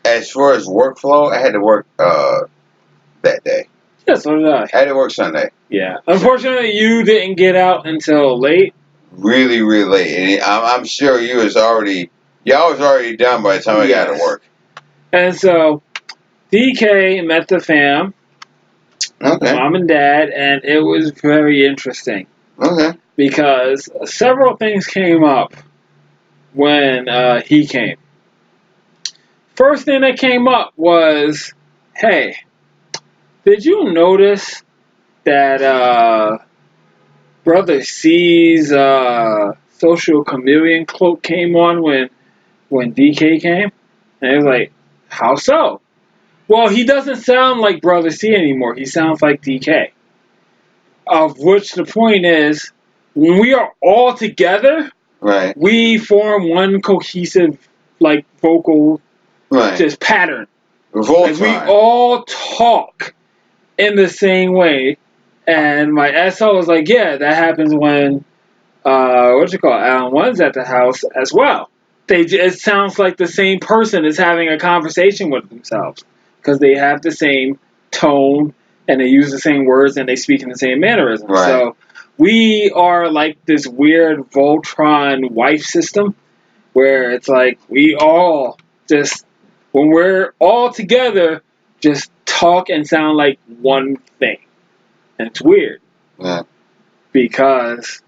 as far as workflow, I had to work that day. Yeah, so did I. I had to work Sunday. Yeah. Unfortunately, you didn't get out until late. Really, really late. And I'm sure y'all was already done by the time I got to work. And so, DK met the fam, mom and dad, and it was very interesting. Okay. Because several things came up when he came. First thing that came up was, hey, did you notice that Brother C's social chameleon cloak came on when DK came? And it was like, how so? Well, he doesn't sound like Brother C anymore. He sounds like DK. Of which the point is, when we are all together, right, we form one cohesive, like, vocal just pattern. Like, we all talk in the same way. And my SO was like, yeah, that happens when, Alan One's at the house as well. It sounds like the same person is having a conversation with themselves. Because they have the same tone, and they use the same words, and they speak in the same mannerisms. Right. So we are like this weird Voltron wife system, where it's like we all just, when we're all together, just talk and sound like one thing. And it's weird. Yeah. Because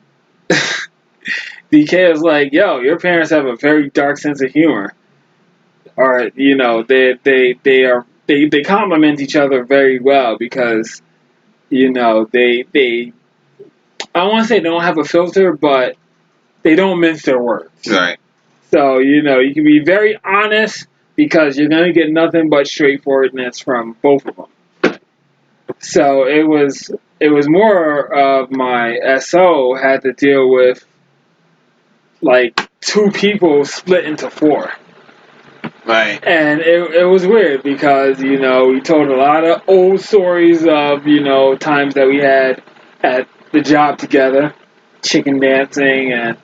DK is like, yo, your parents have a very dark sense of humor. Or, they complement each other very well because, they I don't want to say they don't have a filter, but they don't mince their words. Right. So, you can be very honest because you're going to get nothing but straightforwardness from both of them. So it was more of my SO had to deal with like two people split into four. Right. And it was weird because, we told a lot of old stories of, times that we had at the job together, chicken dancing and,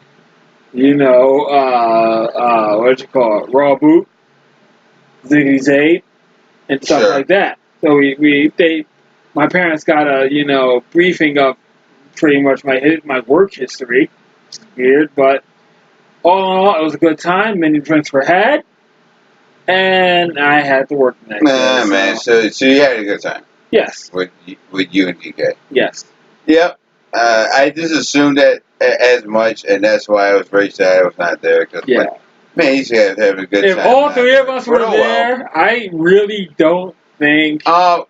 raw boot, ziggity zaid, and stuff like that. So my parents got a, briefing of pretty much my work history. It's weird, but all in all, it was a good time. Many drinks were had. And I had to work the next day. Man. So you had a good time. Yes. With you and DK. Yes. Yep. I just assumed that as much, and that's why I was very sad I was not there. Cause man, he's having a good time. If all three of us were there, I really don't think. To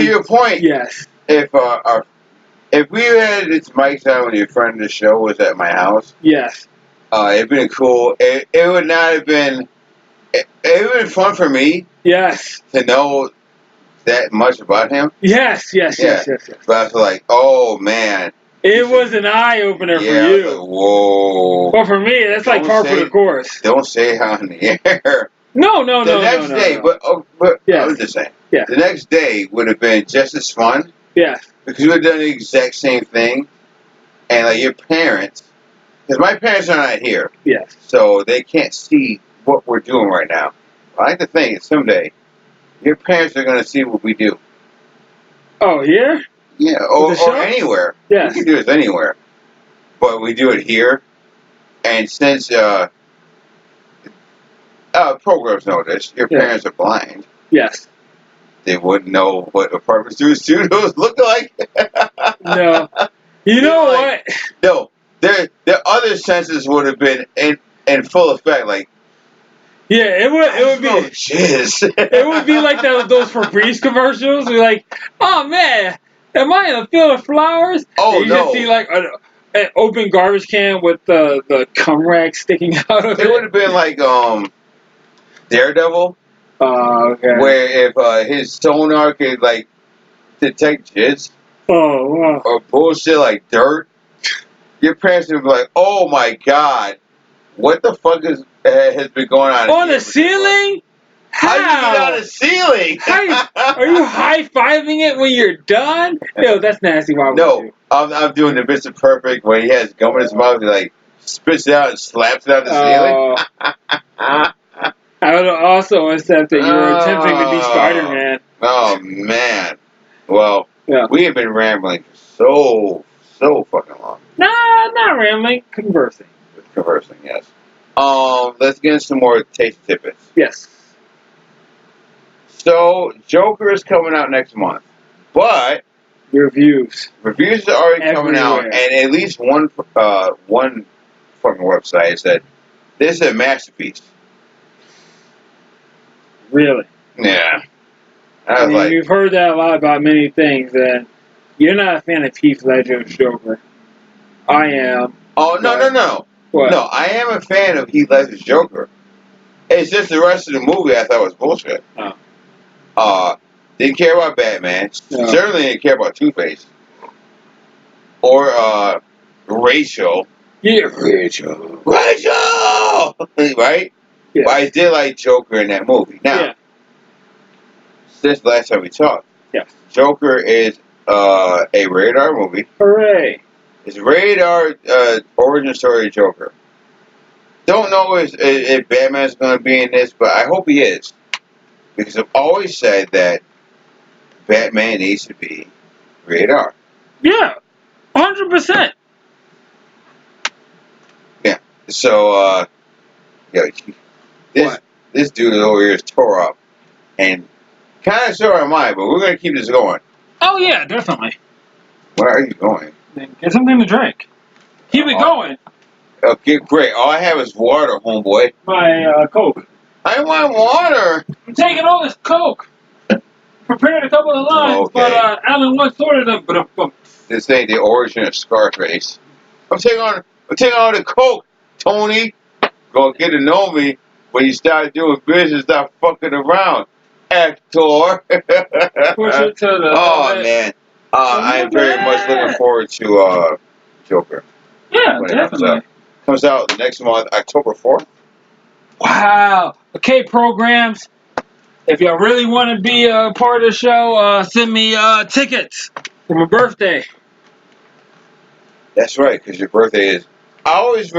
your point. Yes. If we had this mic time when your friend of the show was at my house. Yes. It'd been cool. It would not have been. It would have been fun for me. Yes. To know that much about him. Yes. But I was like, oh man. It was an eye opener for you. Like, whoa. But for me, that's like par for the course. Don't say it on the air. No. The next day, but I was just saying. Yeah. The next day would have been just as fun. Yes. Because we would have done the exact same thing. And like your parents, because my parents are not here. Yes. So they can't see what we're doing right now. I like to think someday your parents are going to see what we do. Oh, here? Yeah, or anywhere. Yes. We can do this anywhere. But we do it here. And since programs know this, your Yeah. parents are blind. Yes. They wouldn't know what apartment studios look like. No. You know what? No, their other senses would have been in full effect. Like, Yeah, it would be. Jizz. It would be like those Febreze commercials. We're like, oh man, am I in a field of flowers? Oh, and you just see like an open garbage can with the cum rag sticking out of it. It would have been like Daredevil, Okay. where if his sonar could like detect jizz Oh wow. or bullshit like dirt, your parents would be like, "Oh my god, what the fuck has been going on On here the ceiling? How do you get on the ceiling? Are you high fiving it when you're done? Yo, that's nasty. Why would No, you? I'm doing the Mr. Perfect when he has gum in his mouth. He like spits it out and slaps it on the ceiling. I would also accept that you were attempting to be Spider-Man. Oh man. Well, Yeah. we have been rambling for so fucking long. Nah, not rambling. Conversing. Conversing, yes. Let's get into some more taste tidbits. Yes. So, Joker is coming out next month, but Reviews. reviews are already coming out, Everywhere. and at least one fucking website said this is a masterpiece. Really. Yeah. I mean, you've heard that a lot about many things, and you're not a fan of Heath Ledger's Joker. I am. Oh no. What? No, I am a fan of Heath Ledger's Joker. It's just the rest of the movie I thought was bullshit. Oh. Didn't care about Batman. No. Certainly didn't care about Two-Face. Or Rachel. Yeah, Rachel. Right? Yeah. But I did like Joker in that movie. Now, since the last time we talked, Joker is a rated R movie. Hooray. It's a rated R origin story of Joker. Don't know if Batman's going to be in this, but I hope he is. Because I've always said that Batman needs to be rated R. Yeah. 100%. Yeah. So, this dude over here is tore up. And kind of sore am I, but we're going to keep this going. Oh, yeah, definitely. Where are you going? Get something to drink. Keep it going. Okay, great. All I have is water, homeboy. My Coke. I want water. I'm taking all this Coke. Prepared a couple of lines, but Alan once ordered them. But this ain't the origin of Scarface. I'm taking on the Coke, Tony. Gonna get to know me when you start doing business, stop fucking around, actor. Push it to the Oh man, I'm very much looking forward to Joker. Yeah, definitely. Comes out next month, October 4th. Wow. Okay, programs. If y'all really want to be a part of the show, send me tickets for my birthday. That's right, because your birthday is. I always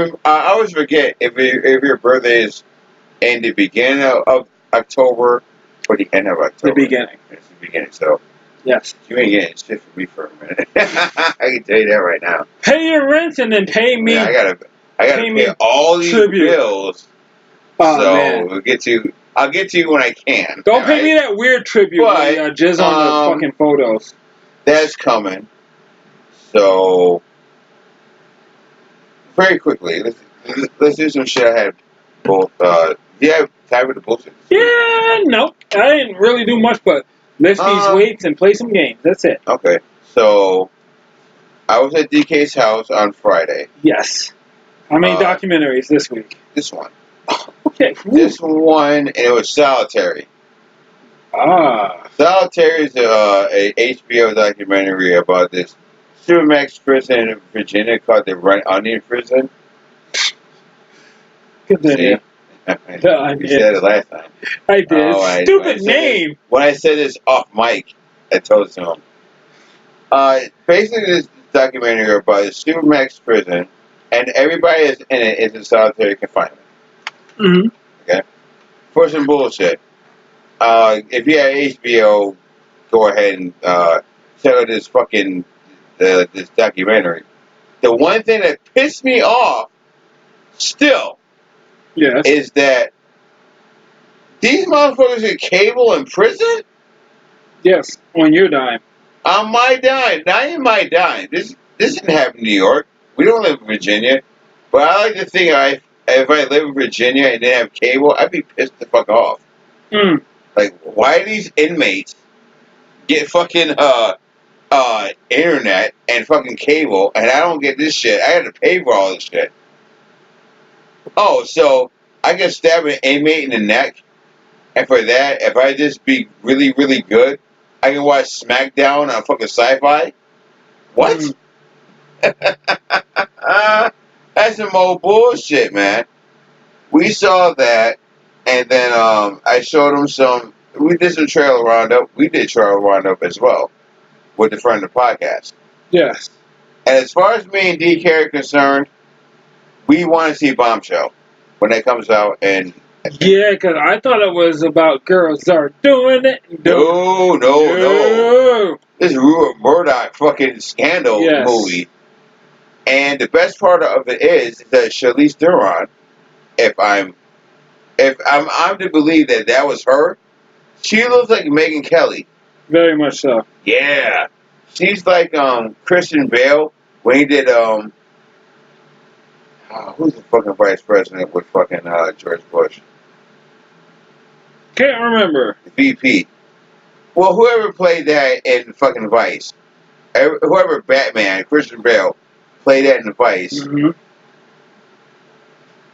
forget if your birthday is in the beginning of October or the end of October. The beginning. It's the beginning. So yes, you ain't getting shit from me for a minute. I can tell you that right now. Pay your rent and then pay me. Yeah, I gotta pay all these bills. Oh, so man. I'll get to you when I can. Don't pay me that weird tribute where you jizz on the fucking photos. That's coming. So very quickly, let's do some shit. I had both. Do you have time for the bullshit? Yeah, no, I didn't really do much, but lift these weights and play some games. That's it. Okay, so I was at DK's house on Friday. Yes. How many documentaries this week? This one. Okay. This one, and it was Solitary. Solitary is a HBO documentary about this Supermax prison in Virginia called the Run Onion Prison. Continue. You said it last time. I did. Stupid name. When I said this off mic, I told it to him. Basically, this documentary about the Supermax prison, and everybody is in it is in solitary confinement. Mm-hmm. Okay? For some bullshit. If you have HBO, go ahead and check out this this documentary. The one thing that pissed me off still Yes. is that these motherfuckers get cable in prison Yes. On your dime. on my dime. Not even my dime. This didn't happen in New York. We don't live in Virginia. But I like to think if I live in Virginia and didn't have cable, I'd be pissed the fuck off. Mm. Like, why do these inmates get fucking internet and fucking cable, and I don't get this shit? I had to pay for all this shit. Oh, so I get stabbed an inmate in the neck, and for that, if I just be really, really good, I can watch SmackDown on fucking Sci-Fi. What? Mm. That's some old bullshit, man. We saw that, and then I showed him some. We did some trailer roundup. We did trailer roundup as well with the friend of the podcast. Yes. And as far as me and DK are concerned, we want to see Bombshell when that comes out. And Yeah, because I thought it was about girls are doing it. no. This Rupert Murdoch fucking scandal Yes. movie. And the best part of it is that Charlize Theron, if I'm to believe that that was her, she looks like Megyn Kelly. Very much so. Yeah, she's like Christian Bale when he did who's the fucking vice president with fucking George Bush? Can't remember. VP. Well, whoever played that in fucking Vice, whoever Batman, Christian Bale, played that in Vice. Mm-hmm.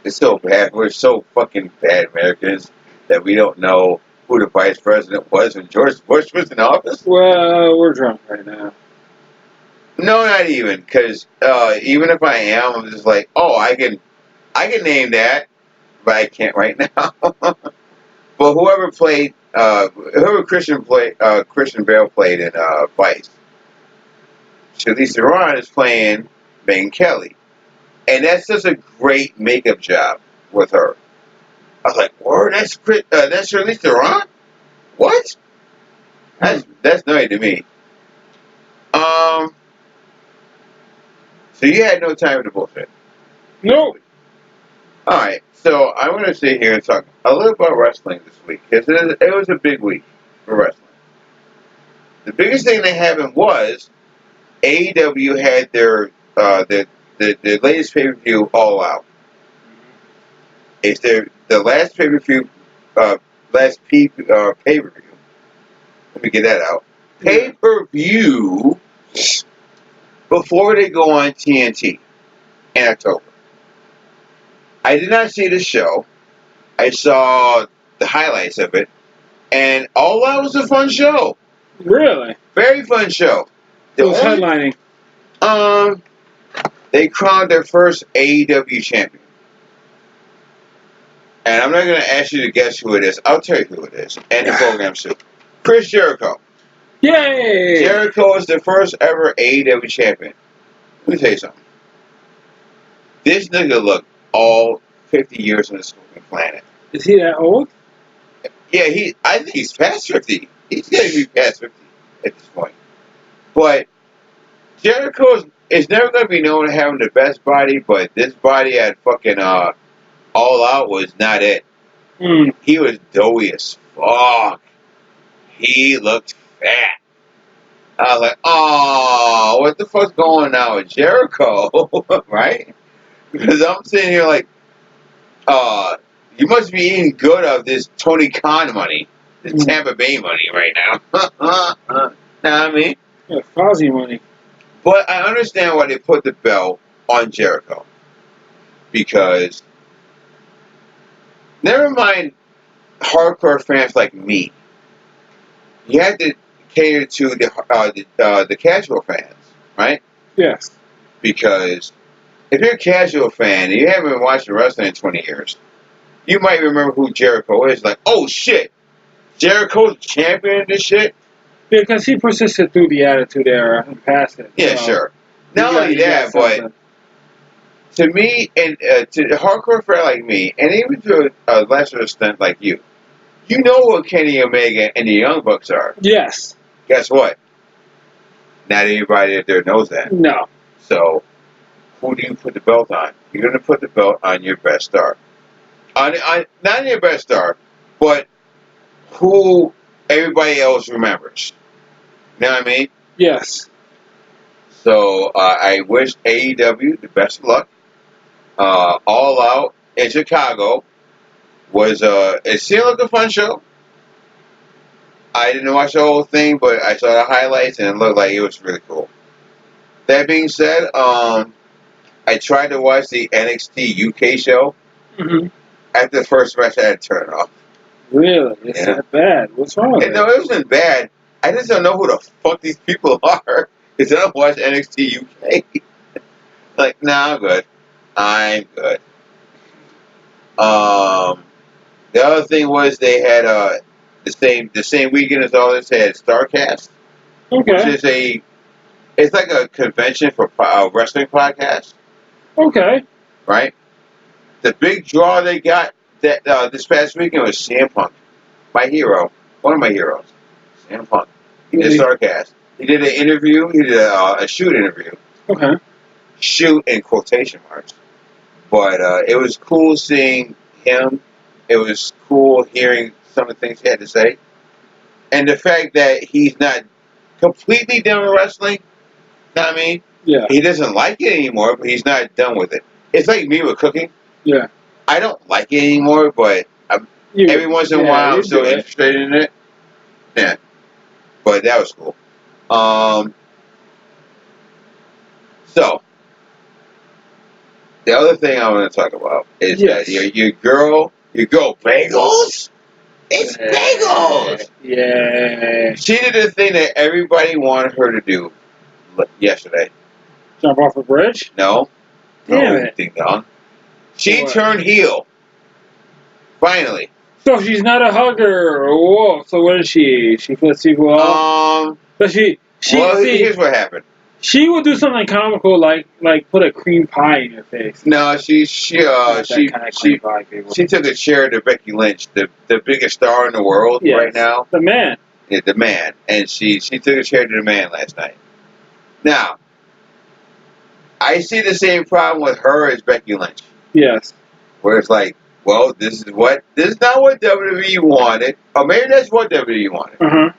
It's so bad. We're so fucking bad Americans that we don't know who the vice president was when George Bush was in office. Well, we're drunk right now. No, not even, because even if I am, I'm just like, oh, I can name that, but I can't right now. But whoever Christian Bale played in Vice, Charlize Theron is playing Megyn Kelly, and that's just a great makeup job with her. I was like, word, that's Charlize Theron? What? That's nutty to me. So you had no time for the bullshit. Nope. All right, so I'm going to sit here and talk a little about wrestling this week because it was a big week for wrestling. The biggest thing that happened was AEW had their latest pay-per-view All Out. It's the last pay-per-view pay-per-view. Let me get that out. Pay-per-view before they go on TNT in October. I did not see the show. I saw the highlights of it, and All Out was a fun show. Really? Very fun show. Who's headlining? They crowned their first AEW champion. And I'm not going to ask you to guess who it is. I'll tell you who it is. And the program too. Chris Jericho. Yay! Jericho is the first ever AEW champion. Let me tell you something. This nigga looked all 50 years on this fucking planet. Is he that old? Yeah, I think he's past 50. He's going to be past 50 at this point. But Jericho is never going to be known as having the best body, but this body at fucking All Out was not it. He was doughy as fuck. He looked fat. I was like, oh, what the fuck's going on with Jericho? Right? Because I'm sitting here like, you must be eating good of this Tony Khan money, this Tampa Bay money right now. Know what I mean? Yeah, Fozzy money. But I understand why they put the belt on Jericho. Because, never mind hardcore fans like me, you have to cater to the casual fans, right? Yes. Because if you're a casual fan and you haven't been watching wrestling in 20 years, you might remember who Jericho is. Like, oh shit, Jericho's champion of this shit? Because he persisted through the Attitude Era and past it. Yeah, so sure. Not only that, but to me, and to a hardcore fan like me, and even to a lesser extent like you know what Kenny Omega and the Young Bucks are. Yes. Guess what? Not everybody out there knows that. No. So, who do you put the belt on? You're going to put the belt on your best star. Not your best star, but who everybody else remembers. You know what I mean? Yes. So I wish AEW the best of luck. All Out in Chicago was it seemed like a fun show. I didn't watch the whole thing, but I saw the highlights and it looked like it was really cool. That being said, I tried to watch the NXT UK show. Mm-hmm. After the first match, I had to turn it off. Really? It's that bad? What's wrong with And no, it wasn't bad. I just don't know who the fuck these people are. Because I don't watch NXT UK. Like, nah, I'm good. I'm good. The other thing was they had the same weekend as all this, they had Starcast, which Okay. is it's like a convention for wrestling podcasts, Okay. right? The big draw they got that this past weekend was CM Punk, my hero, one of my heroes, CM Punk. He did Starcast. He did an interview. He did a shoot interview. Okay. Shoot in quotation marks. But it was cool seeing him. It was cool hearing some of the things he had to say. And the fact that he's not completely done with wrestling, you know what I mean? Yeah. He doesn't like it anymore, but he's not done with it. It's like me with cooking. Yeah. I don't like it anymore, but every once in a while I'm still interested in it. Yeah. But that was cool. So, the other thing I want to talk about is that your girl Bagels? It's Bagels! Yeah. She did the thing that everybody wanted her to do yesterday. Jump off a bridge? No. Damn it. Ding dong. She turned heel. Finally. So she's not a hugger. Whoa. So what is she? She flips people off? But here's what happened. She would do something comical like put a cream pie in your face. No, she took a chair to Becky Lynch, the biggest star in the world right now. The man. Yeah, the man. And she took a chair to the man last night. Now, I see the same problem with her as Becky Lynch. Yes. Where it's like, well, this is not what WWE wanted. Or maybe that's what WWE wanted. Uh-huh.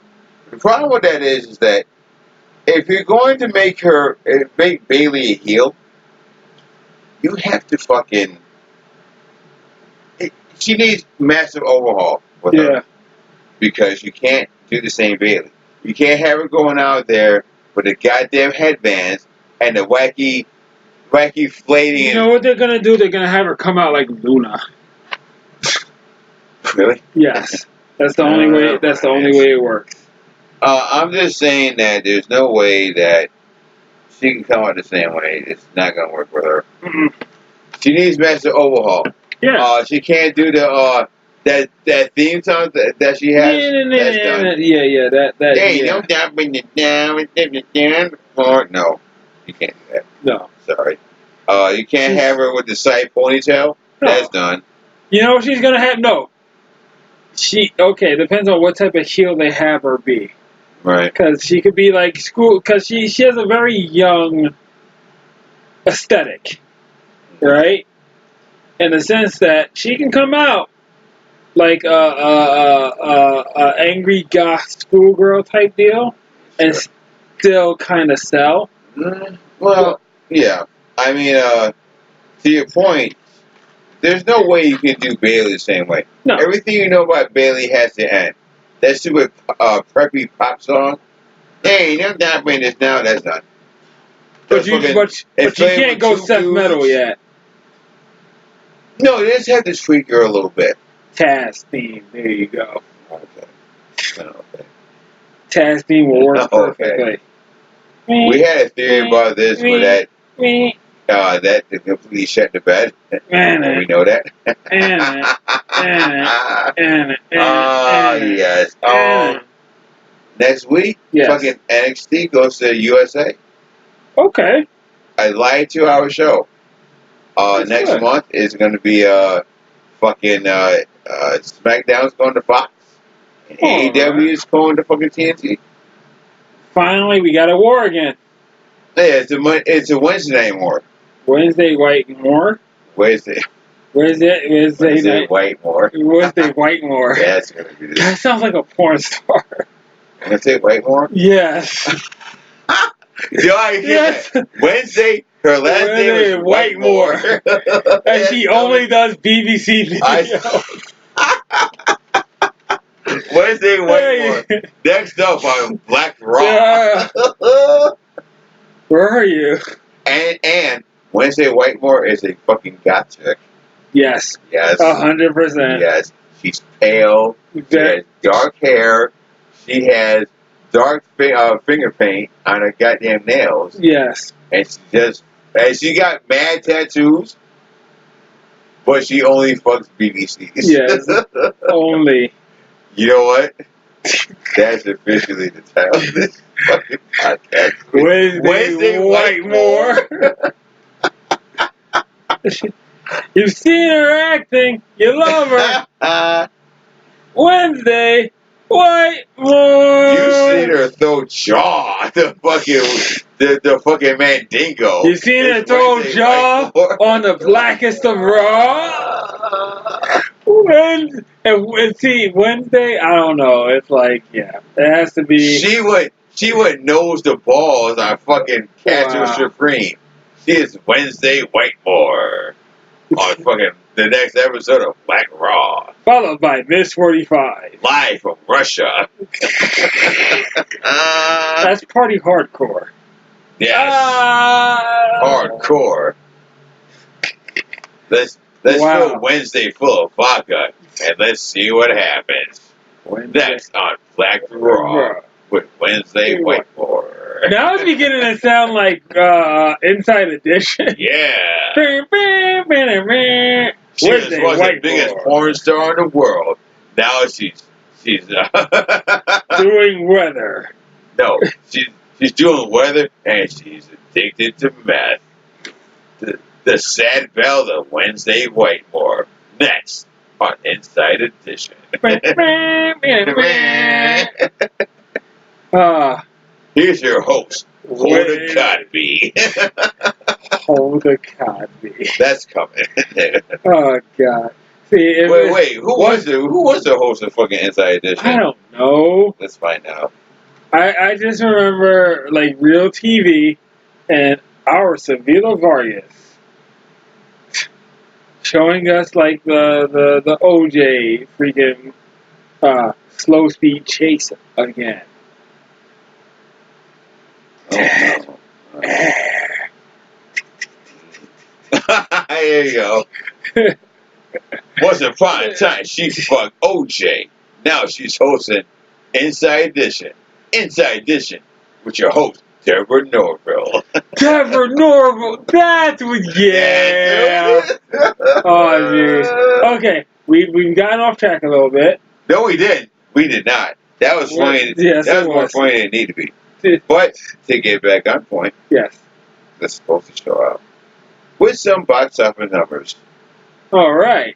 The problem with that is that if you're going to make Bayley a heel, you have to fucking... She needs massive overhaul with her. Because you can't do the same Bayley. You can't have her going out there with the goddamn headbands and the wacky flating. You know what they're gonna do? They're gonna have her come out like Luna. Really? Yes. That's the only way. That's the only way it works. I'm just saying that there's no way that she can come out the same way. It's not gonna work with her. Mm-mm. She needs massive overhaul. Yeah. She can't do the that theme song that she has. That's done. Yeah. That. Hey, don't bring it down. No, you can't do that. No. Sorry. You can't have her with the side ponytail. No. That's done. You know what she's gonna have? No. Depends on what type of heel they have her be. Right. Because she could be like school. Because she has a very young aesthetic, right? In the sense that she can come out like a angry goth schoolgirl type deal, and still kind of sell. Well, yeah. I mean, to your point, there's no way you can do Bayley the same way. No. Everything you know about Bayley has to end. That super preppy pop song. Hey, don't bring this now. That's done. But you can't go Seth Metal yet. No, they just have to tweak her a little bit. Taz theme. There you go. Okay. Taz theme will work perfectly. We had a theory about this, but that completely shut the bed. We know that. Yes. Next week, fucking NXT goes to USA. Okay. I lied to our show. Next month is going to be fucking SmackDown's going to Fox. And AEW is going to fucking TNT. Finally, we got a war again. Yeah, it's a Wednesday night war. Wednesday Whitemore. Wednesday Wednesday night. Whitemore. Wednesday Whitemore. Yeah, that's gonna be this. That sounds like a porn star. Wednesday Whitemore? Yes. Yo, I get Yes. that. Wednesday, her last name is Whitemore. And she only does BBC videos. Wednesday Whitemore. Hey. Next up on Black Raw. Yeah. Where are you? and Wednesday Whitemore is a fucking goth chick. Yes. Yes. 100%. Yes. She's pale. She has dark hair. She has dark finger paint on her goddamn nails. Yes. And she got mad tattoos. But she only fucks BBCs. Yes. Only. You know what? That's officially the title of this fucking podcast. Wednesday Whitemore. You've seen her acting. You love her. Wednesday Whitemore. You've seen her throw jaw, the fucking Mandingo. You've seen her It's throw Wednesday jaw Whitemore. on the blackest of Raw. And see, Wednesday, I don't know. It's like, yeah, it has to be. She would nose the balls on fucking Castro Supreme. She is Wednesday Whitemore on fucking the next episode of Black Raw. Followed by Miss 45. Live from Russia. That's party hardcore. Yes. Hardcore. Let's fill Wednesday full of vodka and let's see what happens. Next on Black Raw with Wednesday Whitemore. Now it's beginning to sound like Inside Edition. Yeah. She was Wednesday the biggest porn star in the world. Now she's doing weather. No, she's doing weather and she's addicted to meth. The sad bell of Wednesday Whitemore. Next on Inside Edition. Here's your host, Hoda Cosby. Hoda Cosby. That's coming. Oh God. See, wait. Who was the host of fucking Inside Edition? I don't know. Let's find out. I just remember like Real TV and our Sevilla Vargas showing us like the OJ freaking slow speed chase again. Oh, no. There you go. Once upon a time, she fucked OJ. Now she's hosting Inside Edition. Inside Edition with your host, Deborah Norville. Deborah Norville, that's what, yeah. Oh, jeez. Okay, we've gotten off track a little bit. No, we didn't. We did not. That was funny. Yes, that was more funny than it needed to be. But to get back on point, yes, let's close the show out with some box office numbers. All right.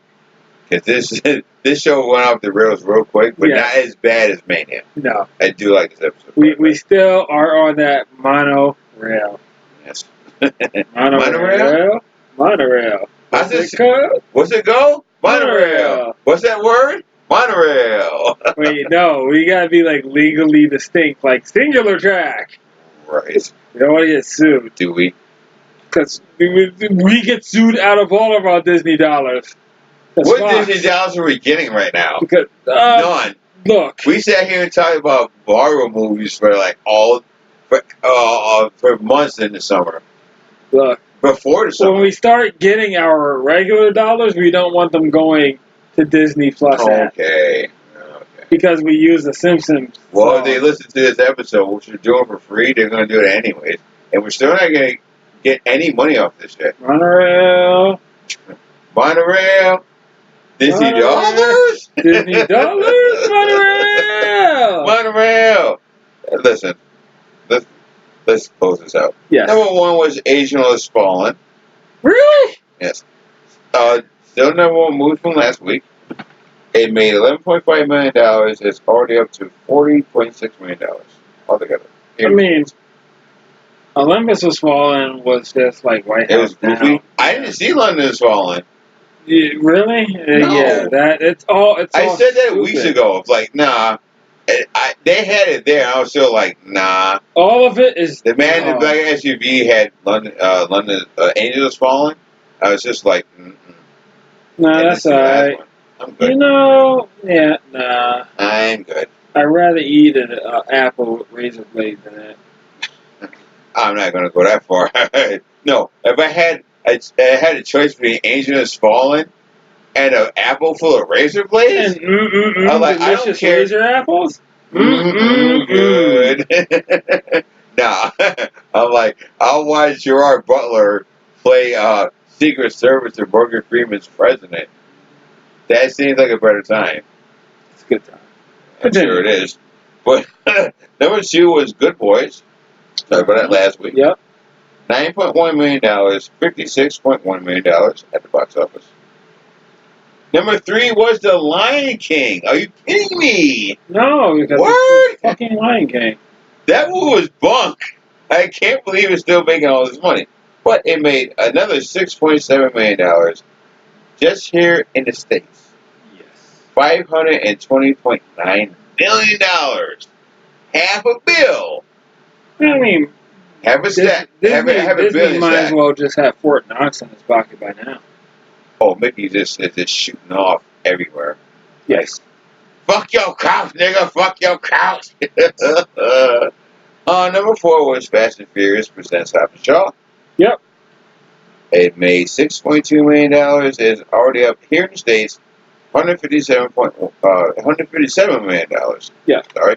Because this show went off the rails real quick, but not as bad as Mania. No. I do like this episode. We still are on that monorail. Yes. Monorail? Monorail. What's it called? What's it go? Monorail. What's that word? Monorail. Wait, no. We gotta be like legally distinct, like singular track. Right. We don't want to get sued. Do we? Because we get sued out of all of our Disney dollars. What Disney dollars are we getting right now? Because, none. Look, we sat here and talked about Marvel movies for like for months in the summer. Look, before the summer. When we start getting our regular dollars, we don't want them going to Disney Plus. Okay. Because we use the Simpsons. Well, if they listen to this episode, which we're doing for free, they're going to do it anyways, and we're still not going to get any money off this shit. Monorail. Disney dollars? Disney dollars? Monorail! Listen, let's close this out. Yes. Number one was Asian List Fallen. Really? Yes. Still number one movie from last week. It made $11.5 million. It's already up to $40.6 million altogether. I mean, Olympus Was Fallen was just like White It House was goofy. Down. I didn't see London Is Falling. Really? Yeah, No. that it's all I said that stupid. weeks ago. It's like, nah. They had it there. I was still like, nah. All of it is. The man in the black SUV had London Angels Falling. I was just like, Nah, and that's this is the last alright. one. I'm good. You know, yeah, nah. I'm good. I'd rather eat an apple with razor blades than that. I'm not going to go that far. No, if I had a choice between Angels Falling and an apple full of razor blades, And I'm like, I don't delicious care. razor apples. Good. Nah, I'm like, I'll watch Gerard Butler play Secret Service or Morgan Freeman's president. That seems like a better time. It's a good time. I'm sure it is. But number 2 was Good Boys. Talked about that last week. Yep. $9.1 million, $56.1 million at the box office. Number 3 was The Lion King. Are you kidding me? No, because What? it's fucking Lion King. That one was bunk. I can't believe it's still making all this money. But it made another $6.7 million just here in the States. Yes. $520.9 million. Half a bill. I mean, Have a stack. Have a Disney billion might as stack. well just have Fort Knox in his pocket by now. Oh, Mickey just is just shooting off everywhere. Yes. Fuck your couch, nigga. Fuck your couch. Number 4 was Fast and Furious presents Hobbs and Shaw. Yep. It made $6.2 million. It's already up here in the States. $157 million. Yeah. Sorry.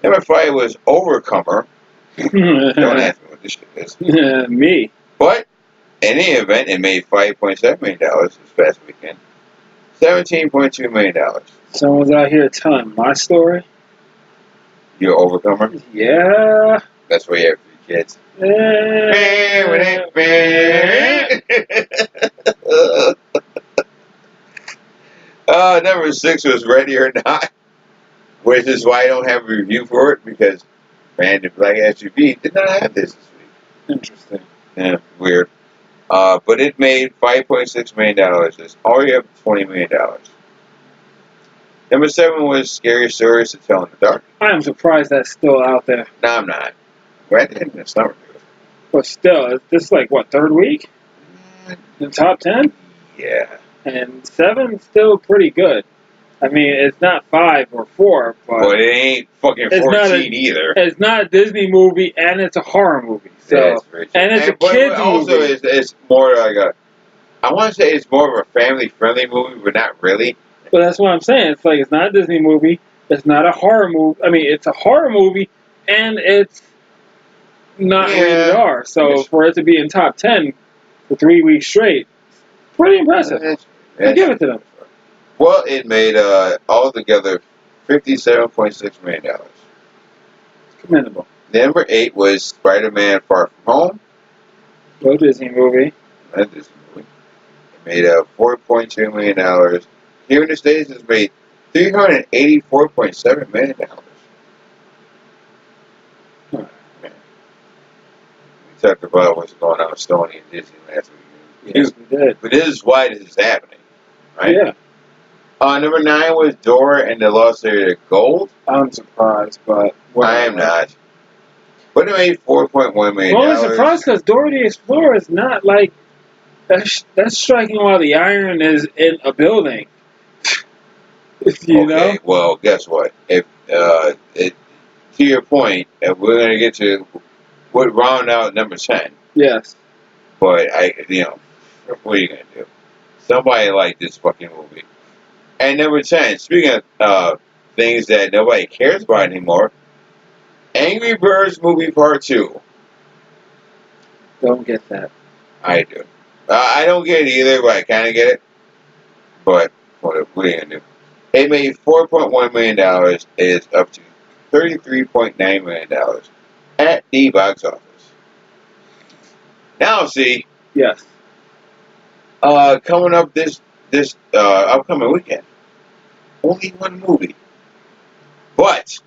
Number 5 was Overcomer. Don't ask me what this shit is. Me. But in any event, it made $5.7 million this past weekend. $17.2 million. Someone's out here telling my story. You're Overcomer? Yeah. That's why you have 3 kids. Number 6 was Ready or Not, which is why I don't have a review for it, because Man in Black SUV did not have this week. Interesting. Yeah, weird. But it made $5.6 million. It's already up to $20 million. Number 7 was Scary Stories to Tell in the Dark. I am surprised that's still out there. No, I'm not. Glad they didn't summer. But still, this is like, what, third week? In the top 10? Yeah. And 7's still pretty good. I mean, it's not 5 or 4, But it ain't fucking 14 either. It's not a Disney movie, and it's a horror movie. So, and it's a kids also movie. it's more like I want to say it's more of a family-friendly movie, but not really. But that's what I'm saying. It's like, it's not a Disney movie. It's not a horror movie. I mean, it's a horror movie, and it's not rated R. So for it to be in top 10 for 3 weeks straight, pretty impressive. I give it to them. Well, it made altogether $57.6 million. Commendable. Number 8 was Spider-Man: Far From Home. No Disney movie. Not this movie. It made $4.2 million. Here in the States, it's made $384.7 million. Huh. We talked about what's going on with Sony and Disney last week. Yes, we did. But this is why this is happening, right? Yeah. Number 9 was Dora and the Lost Area of Gold. I'm surprised, but I am not. But it made $4.1 million. I'm only surprised because Dora the Explorer is not like that's striking while the iron is in a building. You know? Well, guess what? If to your point, if we're gonna get to what round out number 10. Yes. But what are you gonna do? Somebody liked this fucking movie. And number 10, speaking of things that nobody cares about anymore, Angry Birds Movie Part 2. Don't get that. I do. I don't get it either, but I kind of get it. But what are you gonna do? It made $4.1 million. It is up to $33.9 million at the box office. Now, see. Yes. Coming up this upcoming weekend, only one movie, but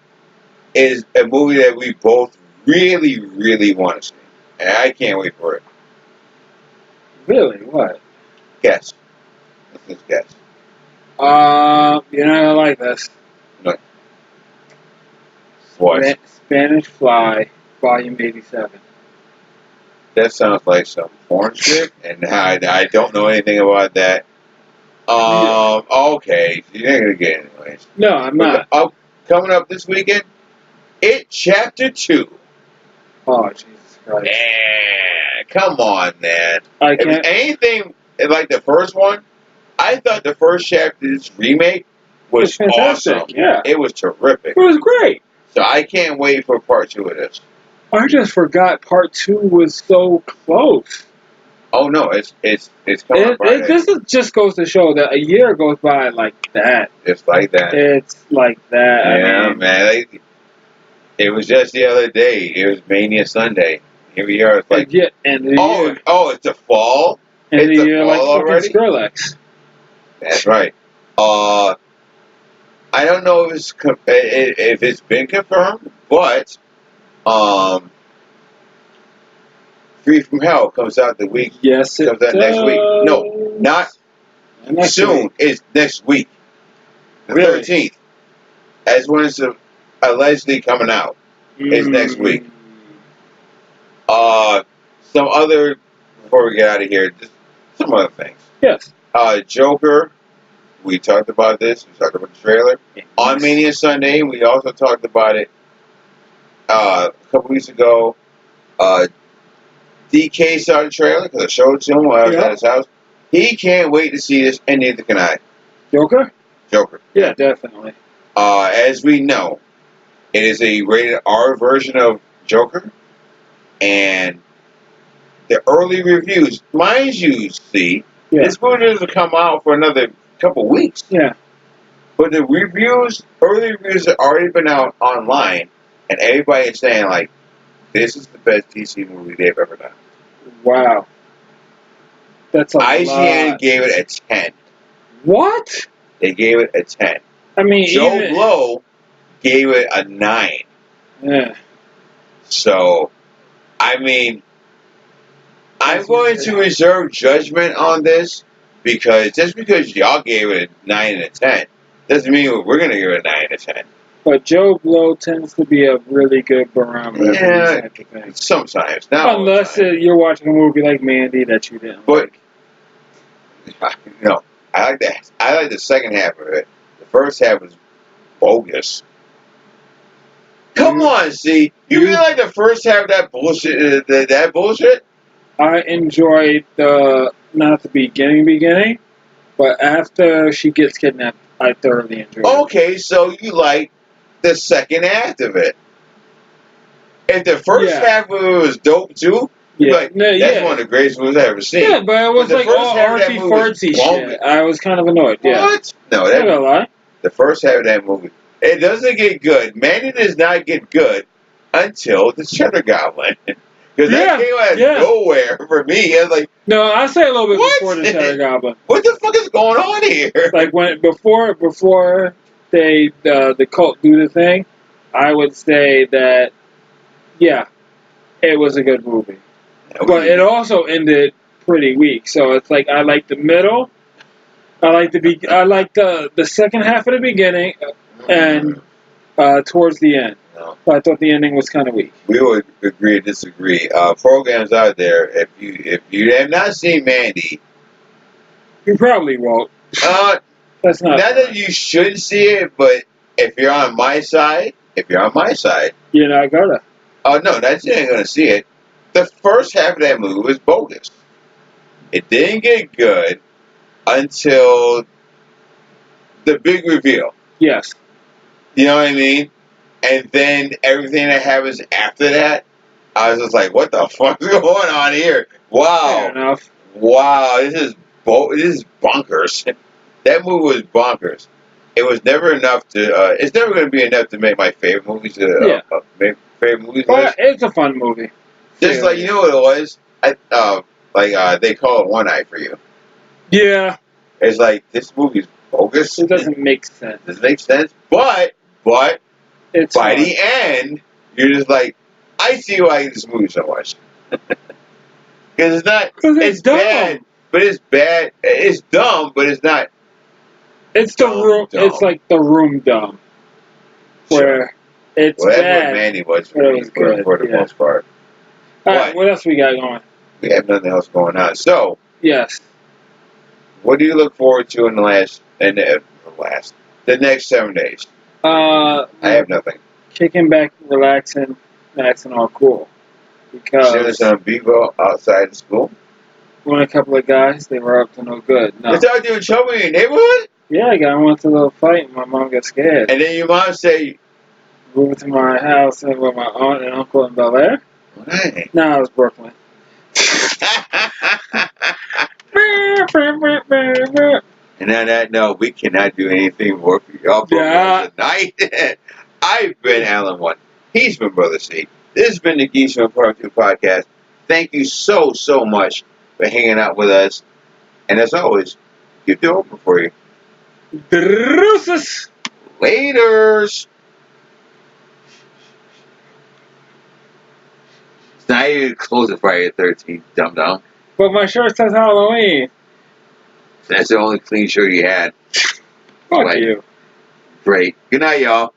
is a movie that we both really, really want to see. And I can't wait for it. Really? What? Guess. Let's just guess. You're not gonna like this. Look. What? Spanish Fly, Volume 87. That sounds like some porn shit, and I don't know anything about that. Okay, you're not gonna get it anyways. No, I'm not. Coming up this weekend, It Chapter 2. Oh, Jesus Christ. Yeah, come on, man. I If it's can't. anything like the first one, I thought the first chapter's remake was It's fantastic. awesome. Yeah. It was terrific. It was great. So I can't wait for part 2 of this. I just forgot part 2 was so close. Oh no, it's coming up right. Just goes to show that a year goes by like that. Just like that. It's like that. Yeah, I mean, man. It was just the other day. It was Mania Sunday. Here we are. It's like, yeah, end of the year. It's the fall. End of It's the the year fall like already. fucking Skrillex. That's right. I don't know if it's been confirmed, but Free from Hell comes out the week. Yes, it Comes out next week. No, not next soon. week. It's next week, the Really? 13th. That's when it's allegedly coming out. It's next week. Some other, before we get out of here, just some other things. Yes. Joker, we talked about this. We talked about the trailer. Yes. On Mania Sunday, we also talked about it a couple weeks ago. DK saw the trailer because I showed it to him while I was at his house. He can't wait to see this, and neither can I. Joker? Joker. Yeah, definitely. As we know, it is a rated R version of Joker, and the early reviews, mind you, see, this movie doesn't come out for another couple weeks. Yeah. But the early reviews have already been out online, and everybody is saying, like, this is the best DC movie they've ever done. Wow. That's a IGN lot. gave it a 10. What? They gave it a 10. I mean, Joe Blow gave it a 9. Yeah. So, I mean, I'm going to reserve judgment on this because just because y'all gave it a 9 and a 10 doesn't mean we're going to give it a 9 and a 10. But Joe Blow tends to be a really good barometer. Yeah, sometimes. Not unless you're watching a movie like Mandy that you didn't like. No, I like that. I like the second half of it. The first half was bogus. Come on, see? You really like the first half of that bullshit? That bullshit? I enjoyed not the beginning, but after she gets kidnapped, I thoroughly enjoyed it. Okay, so you like the second act of it. If the first half of it was dope too, you'd be like, that's one of the greatest movies I've ever seen. Yeah, but it was like all artsy-fartsy shit. I was kind of annoyed. Yeah. What? No, I'm not gonna lie. The first half of that movie, it doesn't get good. Manny does not get good until the Cheddar Goblin. Because that came out of nowhere for me. I was like, no, I say a little bit before the Cheddar Goblin. What the fuck is going on here? Like before they the cult do the thing, I would say that it was a good movie. But it also ended pretty weak. So it's like I like the middle. I like the second half of the beginning and towards the end. No. But I thought the ending was kind of weak. We would agree to disagree. Programs out there, if you have not seen Mandy, you probably won't. That's not that you should see it, but if you're on my side, you're not gonna. Oh no, that's you ain't gonna see it. The first half of that movie was bogus. It didn't get good until the big reveal. Yes. You know what I mean? And then everything that happens after that, I was just like, what the fuck is going on here? Wow. Fair enough. Wow, this is bonkers. That movie was bonkers. It was never enough to, it's never going to be enough to make my favorite movies, favorite movies list. It's a fun movie. Just like, you know what it was? They call it One Eye for You. Yeah. It's like, this movie's bogus. It doesn't make sense. It doesn't make sense, but it's by the end, you're just like, I see why I hate this movie so much. Because it's not. Because It's dumb. bad, but it's bad. It's dumb, but it's not. It's the Dumb, room. dumb. It's like the room dumb, where it's Well, that's bad. what Manny was but it was good, for the yeah. most part. All right, what else we got going? We have nothing else going on. So, Yes. what do you look forward to in the next 7 days? I have nothing. Kicking back, relaxing, all cool. Because Sitting some Bevo outside the school. when a couple of guys, they were up to no good. No. They started doing trouble in your neighborhood? Yeah, I got into a little fight and my mom got scared. And then your mom say, Moved to my house and with my aunt and uncle in Bel Air. hey. No, it was Brooklyn. And on that note, we cannot do anything more for y'all tonight. I've been Alan 1. He's been Brother C. This has been the Geeks from Part 2 podcast. Thank you so much for hanging out with us. And as always, keep the door open for you. Deuces. Laters. It's not even close to Friday the 13th, dum-dum. But my shirt says Halloween. That's the only clean shirt you had. Fuck you. Great. Good night, y'all.